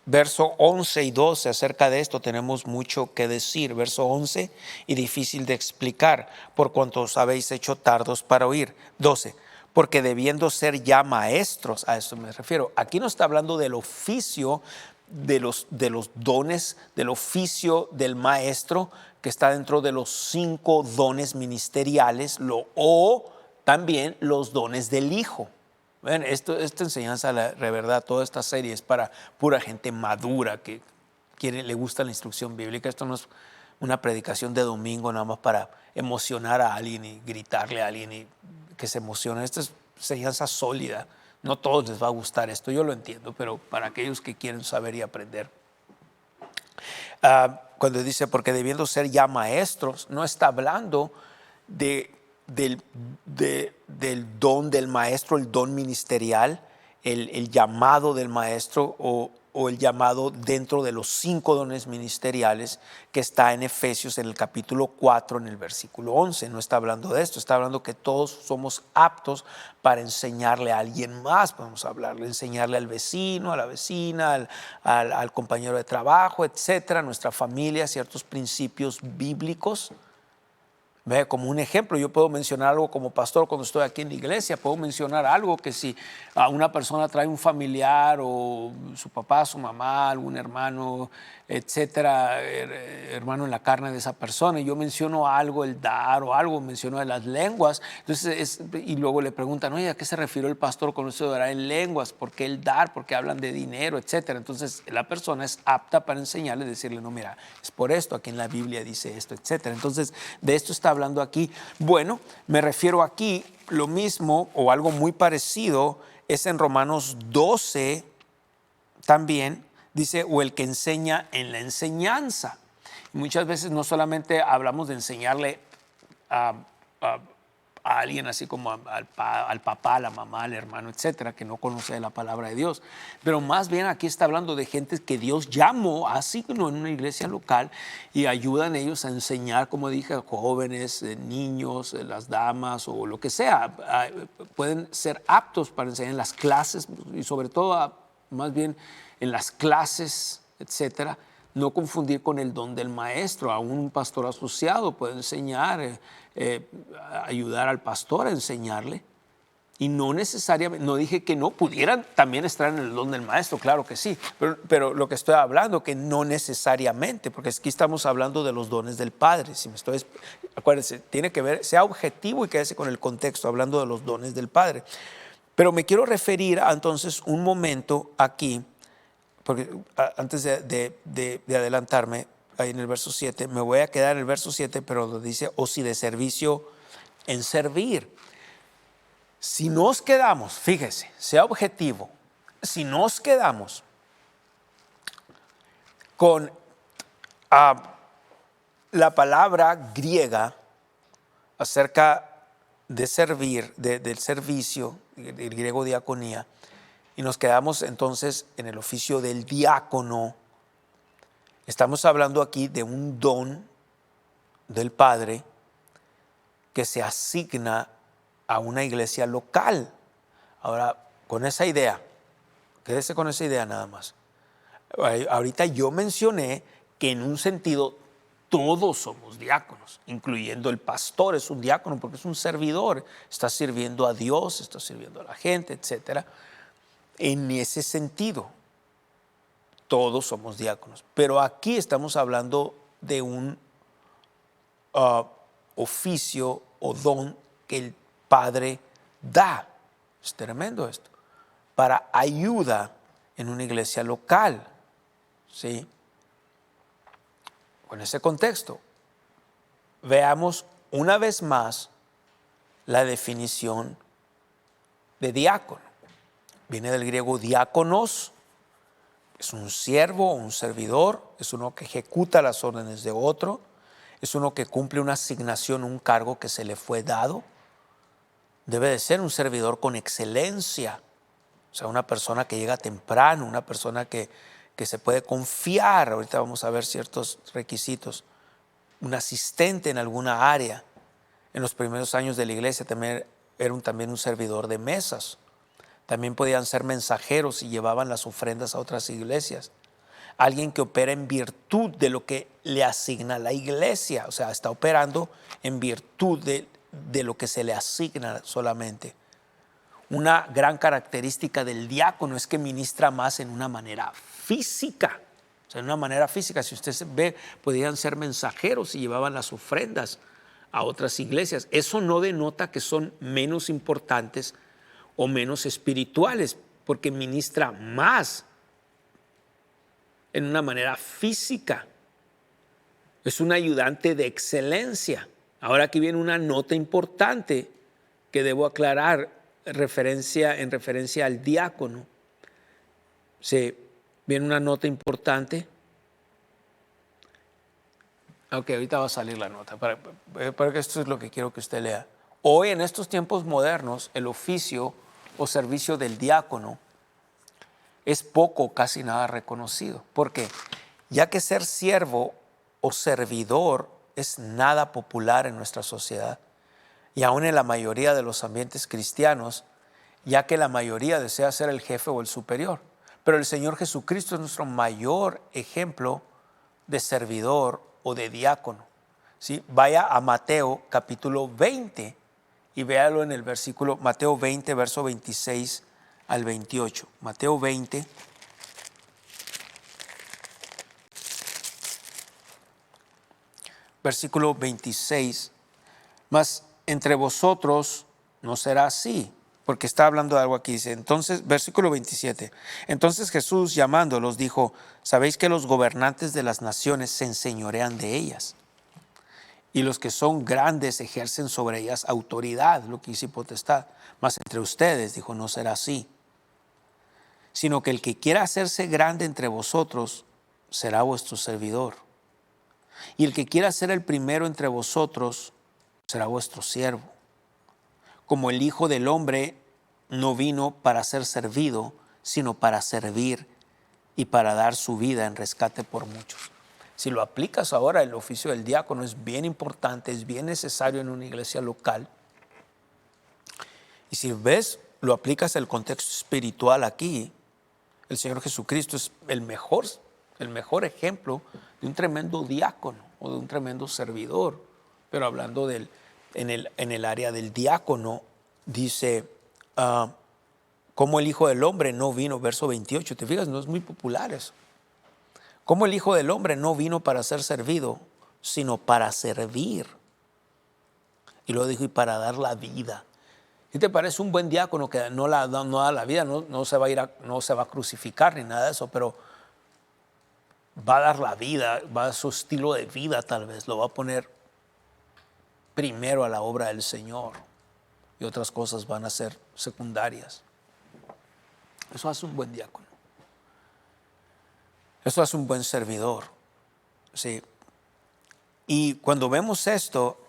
verso 11 y 12, acerca de esto tenemos mucho que decir. Verso 11, y difícil de explicar, por cuanto os habéis hecho tardos para oír. 12, porque debiendo ser ya maestros, a eso me refiero. Aquí no está hablando del oficio de los dones, del oficio del maestro, que está dentro de los 5 dones ministeriales, o también los dones del Hijo. Ven, esta enseñanza, la verdad, toda esta serie es para pura gente madura que le gusta la instrucción bíblica. Esto no es una predicación de domingo nada más para emocionar a alguien y gritarle a alguien y que se emocione. Esta es enseñanza sólida. No a todos les va a gustar esto, yo lo entiendo, pero para aquellos que quieren saber y aprender. Cuando dice, porque debiendo ser ya maestros, no está hablando del don del maestro, el don ministerial, el llamado del maestro o el llamado dentro de los 5 dones ministeriales que está en Efesios en el capítulo 4 en el versículo 11. No está hablando de esto, está hablando que todos somos aptos para enseñarle a alguien más. Podemos enseñarle al vecino, a la vecina, al compañero de trabajo, etcétera, nuestra familia, ciertos principios bíblicos. Ve, como un ejemplo, yo puedo mencionar algo como pastor cuando estoy aquí en la iglesia, puedo mencionar algo que si a una persona trae un familiar o su papá, su mamá, algún hermano, etcétera, hermano en la carne de esa persona, y yo menciono algo, el dar o algo, menciono de las lenguas, entonces y luego le preguntan, oye, ¿a qué se refirió el pastor con eso de orar en lenguas? ¿Por qué el dar? ¿Por qué hablan de dinero? Etcétera. Entonces la persona es apta para enseñarle, decirle, no, mira, es por esto, aquí en la Biblia dice esto, etcétera. Entonces de esto está hablando aquí. Bueno, me refiero aquí, lo mismo o algo muy parecido es en Romanos 12 también, dice, o el que enseña en la enseñanza. Y muchas veces no solamente hablamos de enseñarle a alguien así como al papá, a la mamá, al hermano, etcétera, que no conoce la palabra de Dios, pero más bien aquí está hablando de gente que Dios llamó, así como en una iglesia local, y ayudan ellos a enseñar, como dije, a jóvenes, niños, las damas o lo que sea. Pueden ser aptos para enseñar en las clases y sobre todo más bien en las clases, etcétera. No confundir con el don del maestro. Aún un pastor asociado puede enseñar, ayudar al pastor a enseñarle. Y no necesariamente, no dije que no pudieran también estar en el don del maestro, claro que sí, pero lo que estoy hablando, que no necesariamente, porque aquí estamos hablando de los dones del Padre. Acuérdense, tiene que ver, sea objetivo y quédese con el contexto, hablando de los dones del Padre. Pero me quiero referir a entonces un momento aquí, porque antes de adelantarme, ahí en el verso 7, me voy a quedar en el verso 7, pero lo dice, o si de servicio en servir. Si nos quedamos, fíjese, sea objetivo, si nos quedamos con la palabra griega acerca de servir, del servicio, el griego diaconía, y nos quedamos entonces en el oficio del diácono, estamos hablando aquí de un don del Padre que se asigna a una iglesia local. Ahora, con esa idea, quédese con esa idea nada más. Ahorita yo mencioné que en un sentido todos somos diáconos, incluyendo el pastor es un diácono porque es un servidor, está sirviendo a Dios, está sirviendo a la gente, etc. En ese sentido, todos somos diáconos. Pero aquí estamos hablando de un oficio o don que el Padre da. Es tremendo esto. Para ayuda en una iglesia local. ¿Sí? Con ese contexto, veamos una vez más la definición de diácono. Viene del griego diáconos, es un siervo, un servidor, es uno que ejecuta las órdenes de otro, es uno que cumple una asignación, un cargo que se le fue dado. Debe de ser un servidor con excelencia, o sea, una persona que llega temprano, una persona que se puede confiar. Ahorita vamos a ver ciertos requisitos. Un asistente en alguna área. En los primeros años de la iglesia también era también un servidor de mesas. También podían ser mensajeros y llevaban las ofrendas a otras iglesias. Alguien que opera en virtud de lo que le asigna la iglesia, o sea, está operando en virtud de lo que se le asigna solamente. Una gran característica del diácono es que ministra más en una manera física. O sea, en una manera física, si usted ve, podían ser mensajeros y llevaban las ofrendas a otras iglesias. Eso no denota que son menos importantes o menos espirituales, porque ministra más en una manera física. Es un ayudante de excelencia. Ahora aquí viene una nota importante que debo aclarar en referencia al diácono. Viene una nota importante. Ok, ahorita va a salir la nota, para que esto es lo que quiero que usted lea. Hoy, en estos tiempos modernos, el oficio o servicio del diácono es poco, casi nada reconocido. ¿Por qué? Ya que ser siervo o servidor es nada popular en nuestra sociedad y aún en la mayoría de los ambientes cristianos, ya que la mayoría desea ser el jefe o el superior. Pero el Señor Jesucristo es nuestro mayor ejemplo de servidor o de diácono. ¿Sí? Vaya a Mateo capítulo 20 y véalo en el versículo, Mateo 20, verso 26 al 28. Mateo 20. Versículo 26. Mas entre vosotros no será así, porque está hablando de algo aquí. Dice, entonces, versículo 27. Entonces Jesús, llamándolos, dijo, ¿sabéis que los gobernantes de las naciones se enseñorean de ellas? Y los que son grandes ejercen sobre ellas autoridad, lo que dice potestad. Mas entre ustedes, dijo, no será así, sino que el que quiera hacerse grande entre vosotros será vuestro servidor. Y el que quiera ser el primero entre vosotros será vuestro siervo. Como el Hijo del Hombre no vino para ser servido, sino para servir y para dar su vida en rescate por muchos. Si lo aplicas ahora, el oficio del diácono es bien importante, es bien necesario en una iglesia local. Y si ves, lo aplicas al contexto espiritual aquí, el Señor Jesucristo es el mejor ejemplo de un tremendo diácono o de un tremendo servidor. Pero hablando en el área del diácono, dice cómo el Hijo del Hombre no vino, verso 28, te fijas, no es muy popular eso. Cómo el Hijo del Hombre no vino para ser servido, sino para servir. Y luego dijo, y para dar la vida. ¿Qué te parece un buen diácono que no da la vida? No se va a crucificar ni nada de eso, pero va a dar la vida, va a dar su estilo de vida tal vez, lo va a poner primero a la obra del Señor y otras cosas van a ser secundarias. Eso hace un buen diácono. Eso hace un buen servidor. Sí. Y cuando vemos esto,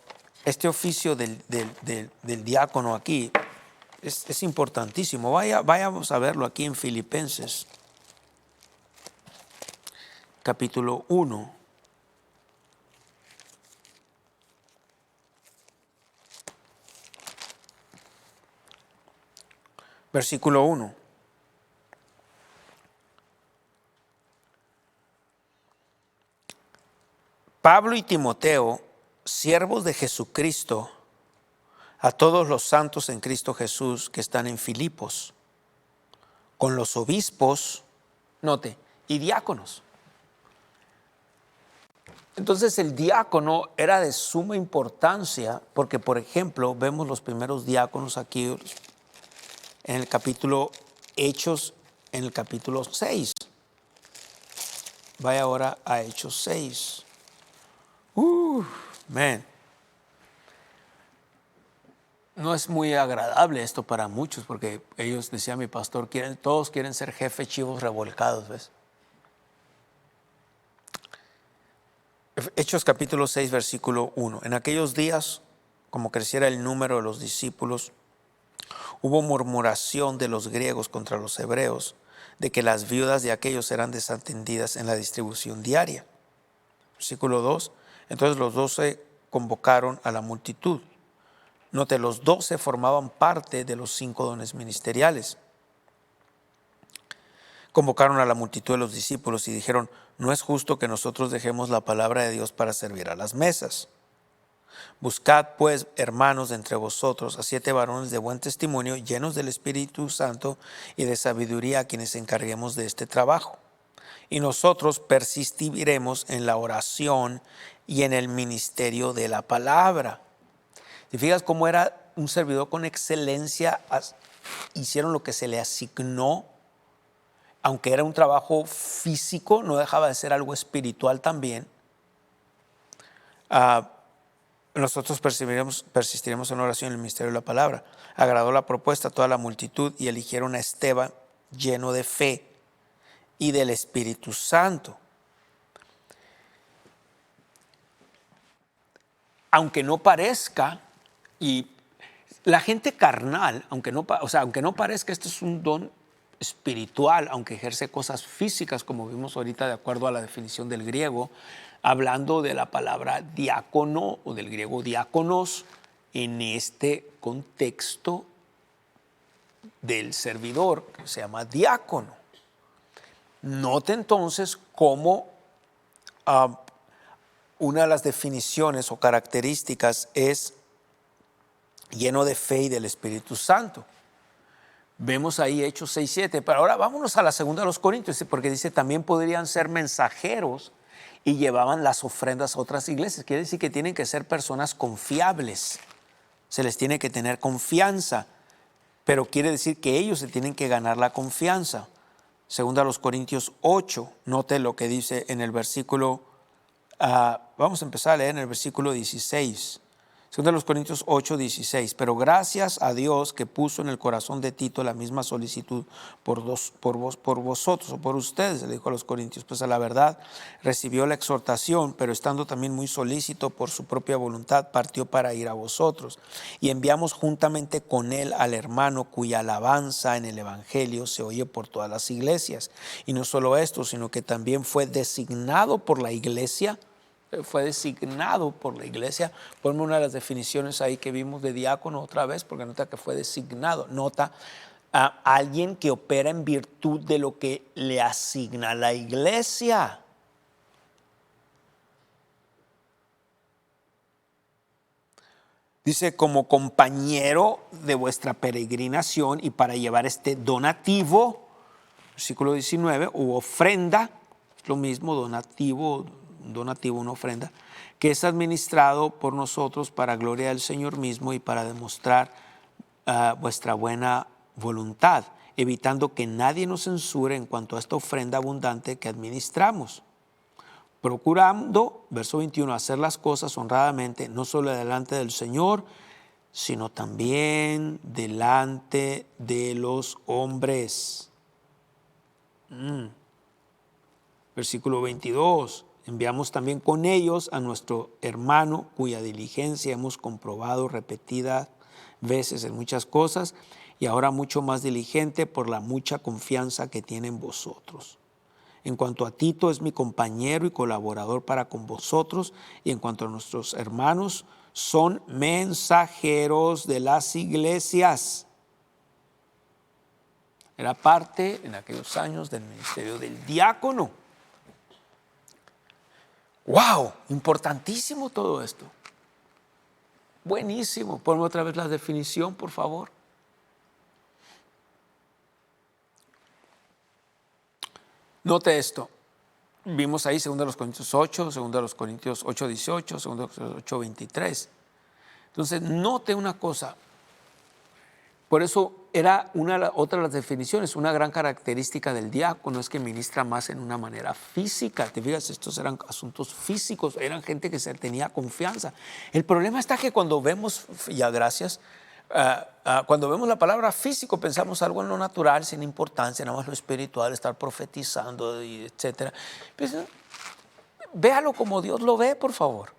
este oficio del diácono aquí es importantísimo. Vayamos a verlo aquí en Filipenses, capítulo 1. Versículo 1. Pablo y Timoteo, siervos de Jesucristo, a todos los santos en Cristo Jesús que están en Filipos, con los obispos, note, y diáconos. Entonces el diácono era de suma importancia porque, por ejemplo, vemos los primeros diáconos aquí en el capítulo Hechos, en el capítulo 6. Vaya ahora a Hechos 6. Man. No es muy agradable esto para muchos porque ellos, decía mi pastor, todos quieren ser jefes chivos revolcados, ¿ves? Hechos capítulo 6, versículo 1. En aquellos días, como creciera el número de los discípulos, hubo murmuración de los griegos contra los hebreos, de que las viudas de aquellos eran desatendidas en la distribución diaria. Versículo 2. Entonces los 12 convocaron a la multitud. Note, los 12 formaban parte de los 5 dones ministeriales. Convocaron a la multitud de los discípulos y dijeron, no es justo que nosotros dejemos la palabra de Dios para servir a las mesas. Buscad pues, hermanos, de entre vosotros a 7 varones de buen testimonio, llenos del Espíritu Santo y de sabiduría, a quienes encarguemos de este trabajo. Y nosotros persistiremos en la oración y en el ministerio de la palabra. ¿Te fijas cómo era un servidor con excelencia? Hicieron lo que se le asignó. Aunque era un trabajo físico, no dejaba de ser algo espiritual también. Nosotros persistiremos en la oración y en el ministerio de la palabra. Agradó la propuesta a toda la multitud y eligieron a Esteban, lleno de fe y del Espíritu Santo. Aunque no parezca, y la gente carnal, aunque no parezca, esto es un don espiritual, aunque ejerce cosas físicas, como vimos ahorita de acuerdo a la definición del griego, hablando de la palabra diácono o del griego diáconos, en este contexto del servidor, que se llama diácono. Note entonces cómo una de las definiciones o características es lleno de fe y del Espíritu Santo. Vemos ahí Hechos 6, 7. Pero ahora vámonos a la segunda de los Corintios, porque dice también podrían ser mensajeros y llevaban las ofrendas a otras iglesias. Quiere decir que tienen que ser personas confiables. Se les tiene que tener confianza, pero quiere decir que ellos se tienen que ganar la confianza. Segunda de los Corintios 8, note lo que dice en el versículo, vamos a empezar a leer en el versículo 16. Segunda de los Corintios 8, 16. Pero gracias a Dios que puso en el corazón de Tito la misma solicitud por vosotros o por ustedes, le dijo a los corintios. Pues a la verdad recibió la exhortación, pero estando también muy solícito por su propia voluntad, partió para ir a vosotros. Y enviamos juntamente con él al hermano cuya alabanza en el Evangelio se oye por todas las iglesias. Y no solo esto, sino que también fue designado por la iglesia. Ponme una de las definiciones ahí que vimos de diácono otra vez, porque nota que fue designado. Nota a alguien que opera en virtud de lo que le asigna la iglesia. Dice, como compañero de vuestra peregrinación y para llevar este donativo, versículo 19, u ofrenda, es lo mismo, donativo, una ofrenda, que es administrado por nosotros para gloria del Señor mismo y para demostrar vuestra buena voluntad, evitando que nadie nos censure en cuanto a esta ofrenda abundante que administramos. Procurando, verso 21, hacer las cosas honradamente, no solo delante del Señor, sino también delante de los hombres. Versículo 22, enviamos también con ellos a nuestro hermano, cuya diligencia hemos comprobado repetidas veces en muchas cosas, y ahora mucho más diligente por la mucha confianza que tiene en vosotros. En cuanto a Tito, es mi compañero y colaborador para con vosotros, y en cuanto a nuestros hermanos, son mensajeros de las iglesias. Era parte en aquellos años del ministerio del diácono. ¡Wow! Importantísimo todo esto. Buenísimo. Ponme otra vez la definición, por favor. Note esto. Vimos ahí 2 Corintios 8, 2 Corintios 8, 18, 2 Corintios 8, 23. Entonces, note una cosa. Por eso era otra de las definiciones. Una gran característica del diácono es que ministra más en una manera física. Te fijas, estos eran asuntos físicos, eran gente que se tenía confianza. El problema está que cuando vemos, ya gracias, cuando vemos la palabra físico pensamos algo en lo natural, sin importancia, nada más lo espiritual, estar profetizando, etc. Pues, véalo como Dios lo ve, por favor.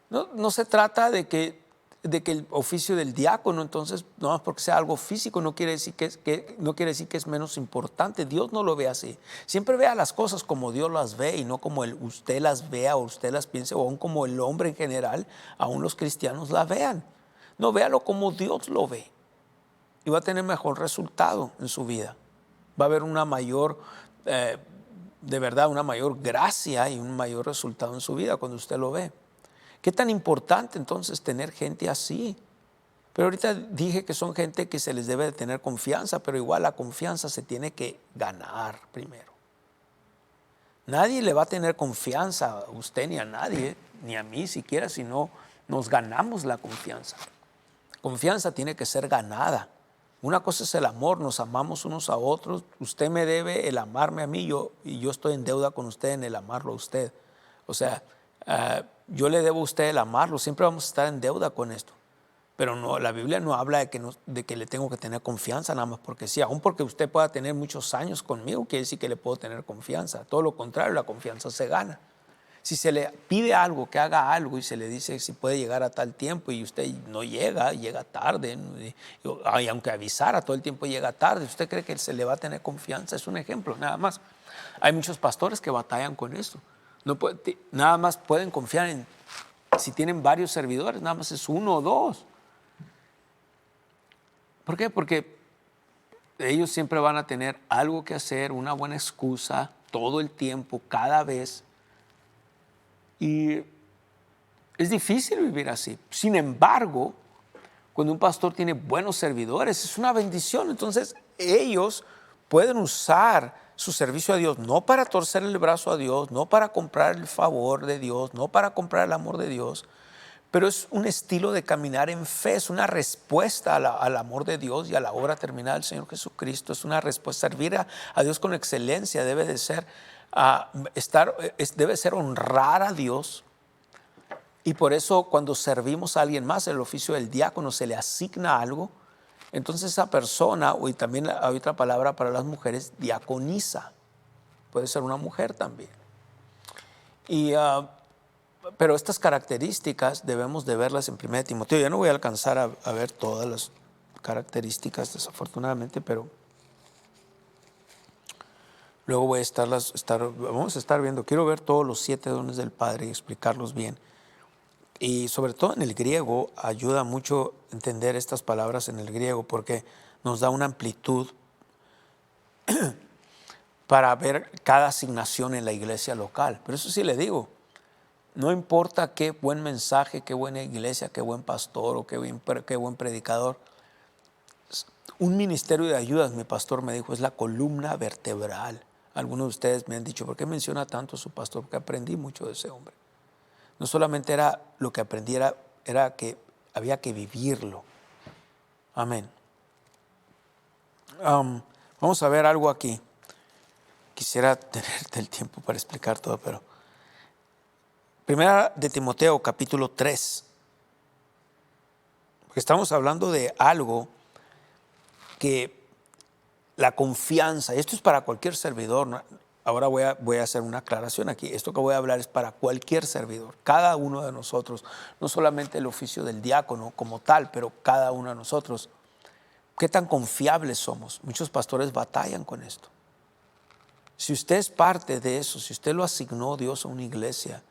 No se trata de que el oficio del diácono, entonces, no más porque sea algo físico, no quiere decir que es menos importante. Dios no lo ve así. Siempre vea las cosas como Dios las ve y no como usted las vea o usted las piense, o aún como el hombre en general, aún los cristianos la vean. No, véalo como Dios lo ve y va a tener mejor resultado en su vida. Va a haber una mayor, de verdad, una mayor gracia y un mayor resultado en su vida cuando usted lo ve. ¿Qué tan importante entonces tener gente así? Pero ahorita dije que son gente que se les debe de tener confianza, pero igual la confianza se tiene que ganar primero. Nadie le va a tener confianza a usted ni a nadie, ni a mí siquiera, si no nos ganamos la confianza. Confianza tiene que ser ganada. Una cosa es el amor, nos amamos unos a otros. Usted me debe el amarme a mí y yo estoy en deuda con usted en el amarlo a usted. O sea, yo le debo a usted el amarlo, siempre vamos a estar en deuda con esto. Pero no, la Biblia no habla de que le tengo que tener confianza nada más porque sí. Aún porque usted pueda tener muchos años conmigo, quiere decir que le puedo tener confianza. Todo lo contrario, la confianza se gana. Si se le pide algo, que haga algo y se le dice si puede llegar a tal tiempo y usted no llega tarde, y aunque avisara todo el tiempo llega tarde, ¿usted cree que se le va a tener confianza? Es un ejemplo, nada más. Hay muchos pastores que batallan con esto. Nada más pueden confiar en, si tienen varios servidores, nada más es 1 o 2. ¿Por qué? Porque ellos siempre van a tener algo que hacer, una buena excusa, todo el tiempo, cada vez. Y es difícil vivir así. Sin embargo, cuando un pastor tiene buenos servidores, es una bendición. Entonces, ellos pueden usar su servicio a Dios, no para torcer el brazo a Dios, no para comprar el favor de Dios, no para comprar el amor de Dios, pero es un estilo de caminar en fe, es una respuesta al amor de Dios y a la obra terminada del Señor Jesucristo. Es una respuesta. Servir a Dios con excelencia debe de ser debe ser honrar a Dios. Y por eso cuando servimos a alguien más, el oficio del diácono, se le asigna algo, entonces esa persona, y también hay otra palabra para las mujeres, diaconisa. Puede ser una mujer también. Pero estas características debemos de verlas en 1 Timoteo. Ya no voy a alcanzar a ver todas las características, desafortunadamente, pero luego vamos a estar viendo. Quiero ver todos los 7 dones del Padre y explicarlos bien. Y sobre todo en el griego, ayuda mucho entender estas palabras en el griego porque nos da una amplitud para ver cada asignación en la iglesia local. Pero eso sí le digo, No importa qué buen mensaje, qué buena iglesia, qué buen pastor o qué buen predicador. Un ministerio de ayudas, mi pastor me dijo, es la columna vertebral. Algunos de ustedes me han dicho, ¿por qué menciona tanto a su pastor? Porque aprendí mucho de ese hombre. No solamente era lo que aprendí, era que había que vivirlo. Amén. Vamos a ver algo aquí. Quisiera tener el tiempo para explicar todo, pero Primera de Timoteo, capítulo 3. Porque estamos hablando de algo que la confianza, esto es para cualquier servidor, ¿no? Ahora voy a hacer una aclaración aquí. Esto que voy a hablar es para cualquier servidor, cada uno de nosotros, no solamente el oficio del diácono como tal, pero cada uno de nosotros. ¿Qué tan confiables somos? Muchos pastores batallan con esto. Si usted es parte de eso, si usted lo asignó Dios a una iglesia,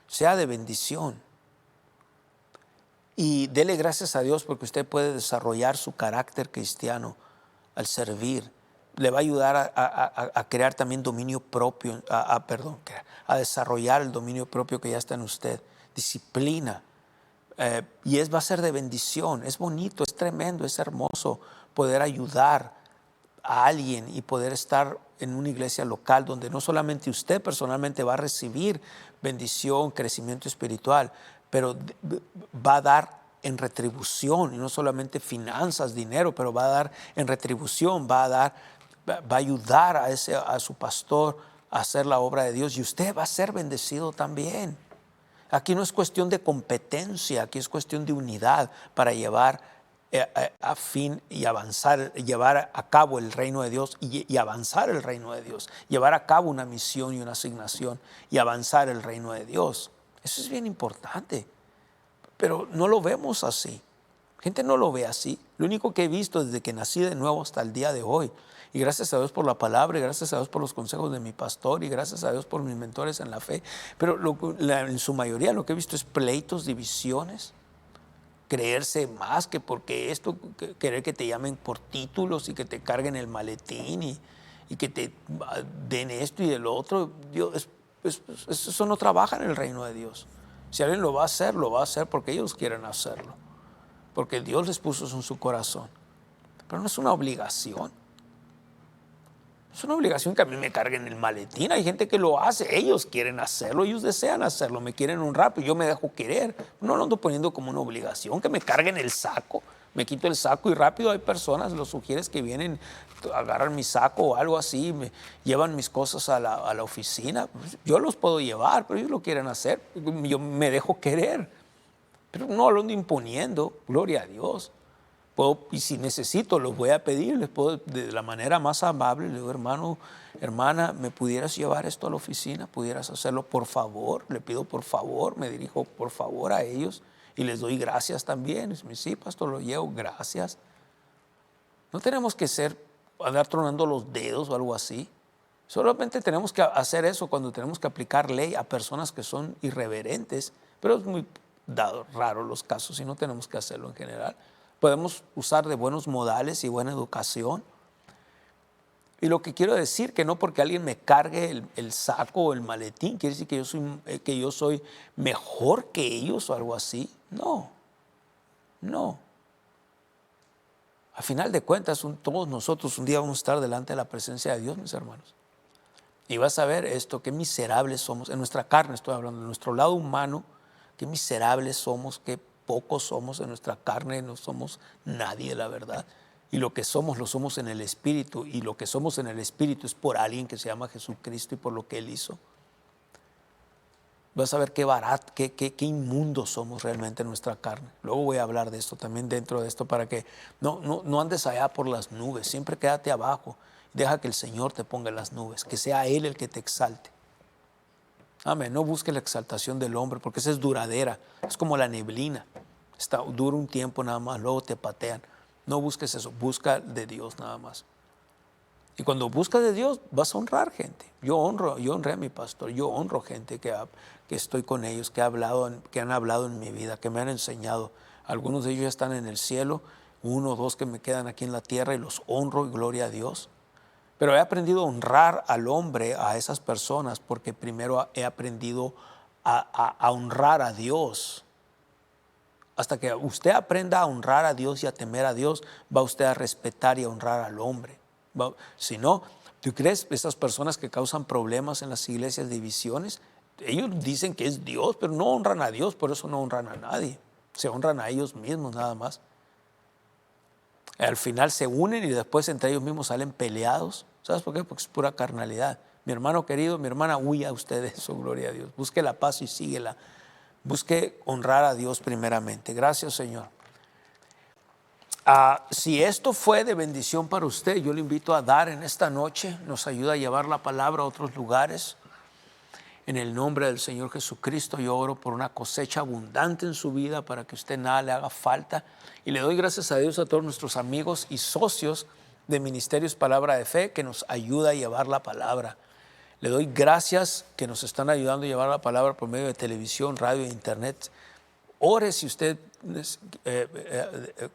sea de bendición. Y dele gracias a Dios porque usted puede desarrollar su carácter cristiano al servir. Le va a ayudar a crear también dominio propio, a desarrollar el dominio propio que ya está en usted. Disciplina. Y va a ser de bendición. Es bonito, es tremendo, es hermoso poder ayudar a alguien y poder estar en una iglesia local donde no solamente usted personalmente va a recibir bendición, crecimiento espiritual, pero va a dar en retribución, y no solamente finanzas, dinero, pero va a dar en retribución, va a ayudar a su pastor a hacer la obra de Dios, y usted va a ser bendecido también. Aquí no es cuestión de competencia, aquí es cuestión de unidad para llevar a fin y avanzar, llevar a cabo el reino de Dios y avanzar el reino de Dios, llevar a cabo una misión y una asignación y avanzar el reino de Dios. Eso es bien importante, pero no lo vemos así. Gente no lo ve así. Lo único que he visto desde que nací de nuevo hasta el día de hoy, y gracias a Dios por la palabra, y gracias a Dios por los consejos de mi pastor, y gracias a Dios por mis mentores en la fe, pero en su mayoría lo que he visto es pleitos, divisiones, creerse más que porque esto, querer que te llamen por títulos y que te carguen el maletín y que te den esto y el otro. Eso no trabaja en el reino de Dios. Si alguien lo va a hacer porque ellos quieren hacerlo, porque Dios les puso eso en su corazón. Pero no es una obligación. Es una obligación que a mí me carguen el maletín. Hay gente que lo hace, ellos quieren hacerlo, ellos desean hacerlo, me quieren honrar, pero yo me dejo querer. No lo ando poniendo como una obligación, que me carguen el saco. Me quito el saco y rápido hay personas, los sugieres que vienen, agarran mi saco o algo así, me llevan mis cosas a la oficina. Yo los puedo llevar, pero ellos lo quieren hacer. Yo me dejo querer. Pero no lo ando imponiendo, gloria a Dios. Y si necesito, los voy a pedir, les puedo de la manera más amable, le digo, hermano, hermana, ¿me pudieras llevar esto a la oficina? ¿Pudieras hacerlo, por favor? Le pido por favor, me dirijo por favor a ellos y les doy gracias también. Dicen, sí, pastor, lo llevo, gracias. No tenemos que andar tronando los dedos o algo así. Solamente tenemos que hacer eso cuando tenemos que aplicar ley a personas que son irreverentes, pero es muy raro los casos y no tenemos que hacerlo en general. Podemos usar de buenos modales y buena educación. Y lo que quiero decir, que no porque alguien me cargue el saco o el maletín, quiere decir que yo soy mejor que ellos o algo así. No. A final de cuentas, todos nosotros un día vamos a estar delante de la presencia de Dios, mis hermanos. Y vas a ver esto, qué miserables somos. En nuestra carne estoy hablando, en nuestro lado humano, qué miserables somos, qué pocos somos en nuestra carne, no somos nadie, la verdad. Y lo que somos, lo somos en el Espíritu. Y lo que somos en el Espíritu es por alguien que se llama Jesucristo y por lo que Él hizo. Vas a ver qué barato, qué inmundos somos realmente en nuestra carne. Luego voy a hablar de esto también dentro de esto para que no andes allá por las nubes. Siempre quédate abajo. Deja que el Señor te ponga en las nubes, que sea Él el que te exalte. Amén. No busques la exaltación del hombre porque esa es duradera. Es como la neblina. Dura un tiempo nada más, luego te patean. No busques eso, busca de Dios nada más. Y cuando buscas de Dios vas a honrar gente. Yo honré a mi pastor, yo honro gente que estoy con ellos, que han hablado en mi vida, que me han enseñado. Algunos de ellos ya están en el cielo, 1 o 2 que me quedan aquí en la tierra y los honro y gloria a Dios. Pero he aprendido a honrar al hombre, a esas personas, porque primero he aprendido a honrar a Dios. Hasta que usted aprenda a honrar a Dios y a temer a Dios, va usted a respetar y a honrar al hombre. Si no, ¿tú crees que esas personas que causan problemas en las iglesias, divisiones, ellos dicen que es Dios, pero no honran a Dios, por eso no honran a nadie. Se honran a ellos mismos nada más. Al final se unen y después entre ellos mismos salen peleados. ¿Sabes por qué? Porque es pura carnalidad. Mi hermano querido, mi hermana, huya usted de eso, gloria a Dios. Busque la paz y síguela. Busque honrar a Dios primeramente. Gracias, Señor. Si esto fue de bendición para usted, yo le invito a dar en esta noche. Nos ayuda a llevar la palabra a otros lugares. En el nombre del Señor Jesucristo, yo oro por una cosecha abundante en su vida para que usted nada le haga falta. Y le doy gracias a Dios a todos nuestros amigos y socios de Ministerios Palabra de Fe que nos ayuda a llevar la palabra. Le doy gracias que nos están ayudando a llevar la palabra por medio de televisión, radio e internet. Ore si usted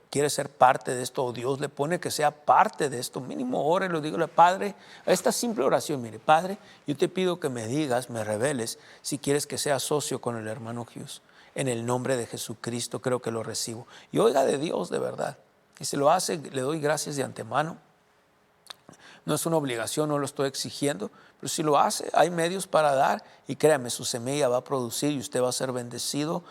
quiere ser parte de esto o Dios le pone que sea parte de esto. Mínimo ore, lo digo, Padre, esta simple oración, mire, Padre, yo te pido que me digas, me reveles si quieres que sea socio con el hermano Hughes. En el nombre de Jesucristo creo que lo recibo. Y oiga de Dios de verdad. Y si lo hace, le doy gracias de antemano. No es una obligación, no lo estoy exigiendo, pero si lo hace, hay medios para dar y créame, su semilla va a producir y usted va a ser bendecido.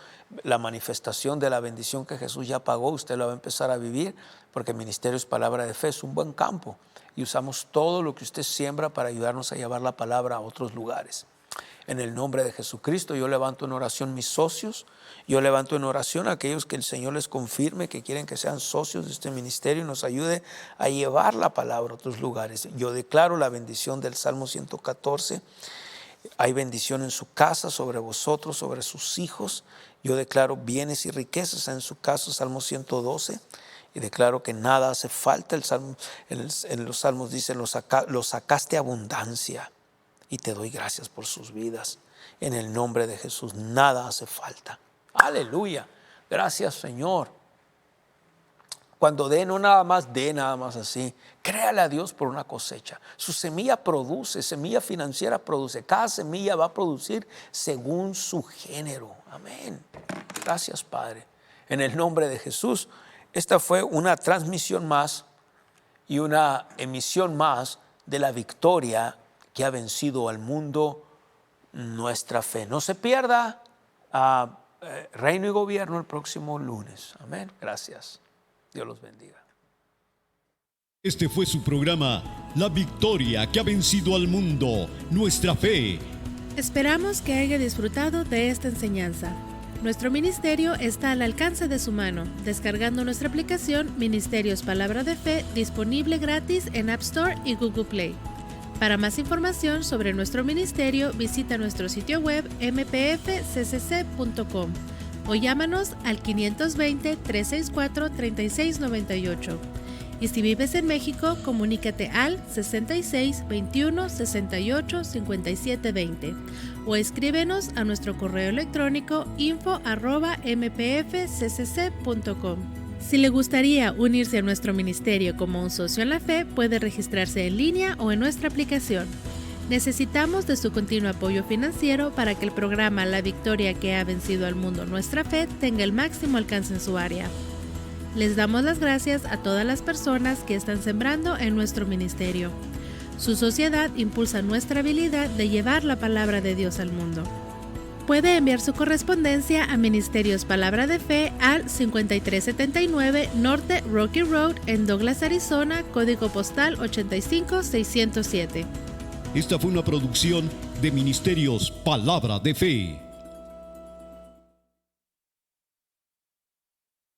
La manifestación de la bendición que Jesús ya pagó, usted la va a empezar a vivir porque Ministerios Palabra de Fe es un buen campo y usamos todo lo que usted siembra para ayudarnos a llevar la palabra a otros lugares. En el nombre de Jesucristo, yo levanto en oración mis socios, yo levanto en oración a aquellos que el Señor les confirme que quieren que sean socios de este ministerio y nos ayude a llevar la palabra a otros lugares. Yo declaro la bendición del Salmo 114. Hay bendición en su casa, sobre vosotros, sobre sus hijos. Yo declaro bienes y riquezas en su casa, Salmo 112. Y declaro que nada hace falta. En los Salmos dice, los sacaste abundancia. Y te doy gracias por sus vidas. En el nombre de Jesús, nada hace falta. Aleluya. Gracias, Señor. Cuando dé, no nada más dé, nada más así. Créale a Dios por una cosecha. Su semilla produce, semilla financiera produce. Cada semilla va a producir según su género. Amén. Gracias, Padre. En el nombre de Jesús, esta fue una transmisión más y una emisión más de la victoria que ha vencido al mundo, nuestra fe. No se pierda Reino y Gobierno el próximo lunes. Amén. Gracias. Dios los bendiga. Este fue su programa, La Victoria que ha vencido al mundo, nuestra fe. Esperamos que haya disfrutado de esta enseñanza. Nuestro ministerio está al alcance de su mano, descargando nuestra aplicación Ministerios Palabra de Fe, disponible gratis en App Store y Google Play. Para más información sobre nuestro ministerio, visita nuestro sitio web mpfccc.com o llámanos al 520-364-3698. Y si vives en México, comunícate al 66-21-68-5720 o escríbenos a nuestro correo electrónico info@mpfccc.com. Si le gustaría unirse a nuestro ministerio como un socio en la fe, puede registrarse en línea o en nuestra aplicación. Necesitamos de su continuo apoyo financiero para que el programa La Victoria que ha vencido al mundo, nuestra fe, tenga el máximo alcance en su área. Les damos las gracias a todas las personas que están sembrando en nuestro ministerio. Su sociedad impulsa nuestra habilidad de llevar la palabra de Dios al mundo. Puede enviar su correspondencia a Ministerios Palabra de Fe al 5379 Norte Rocky Road en Douglas, Arizona, código postal 85607. Esta fue una producción de Ministerios Palabra de Fe.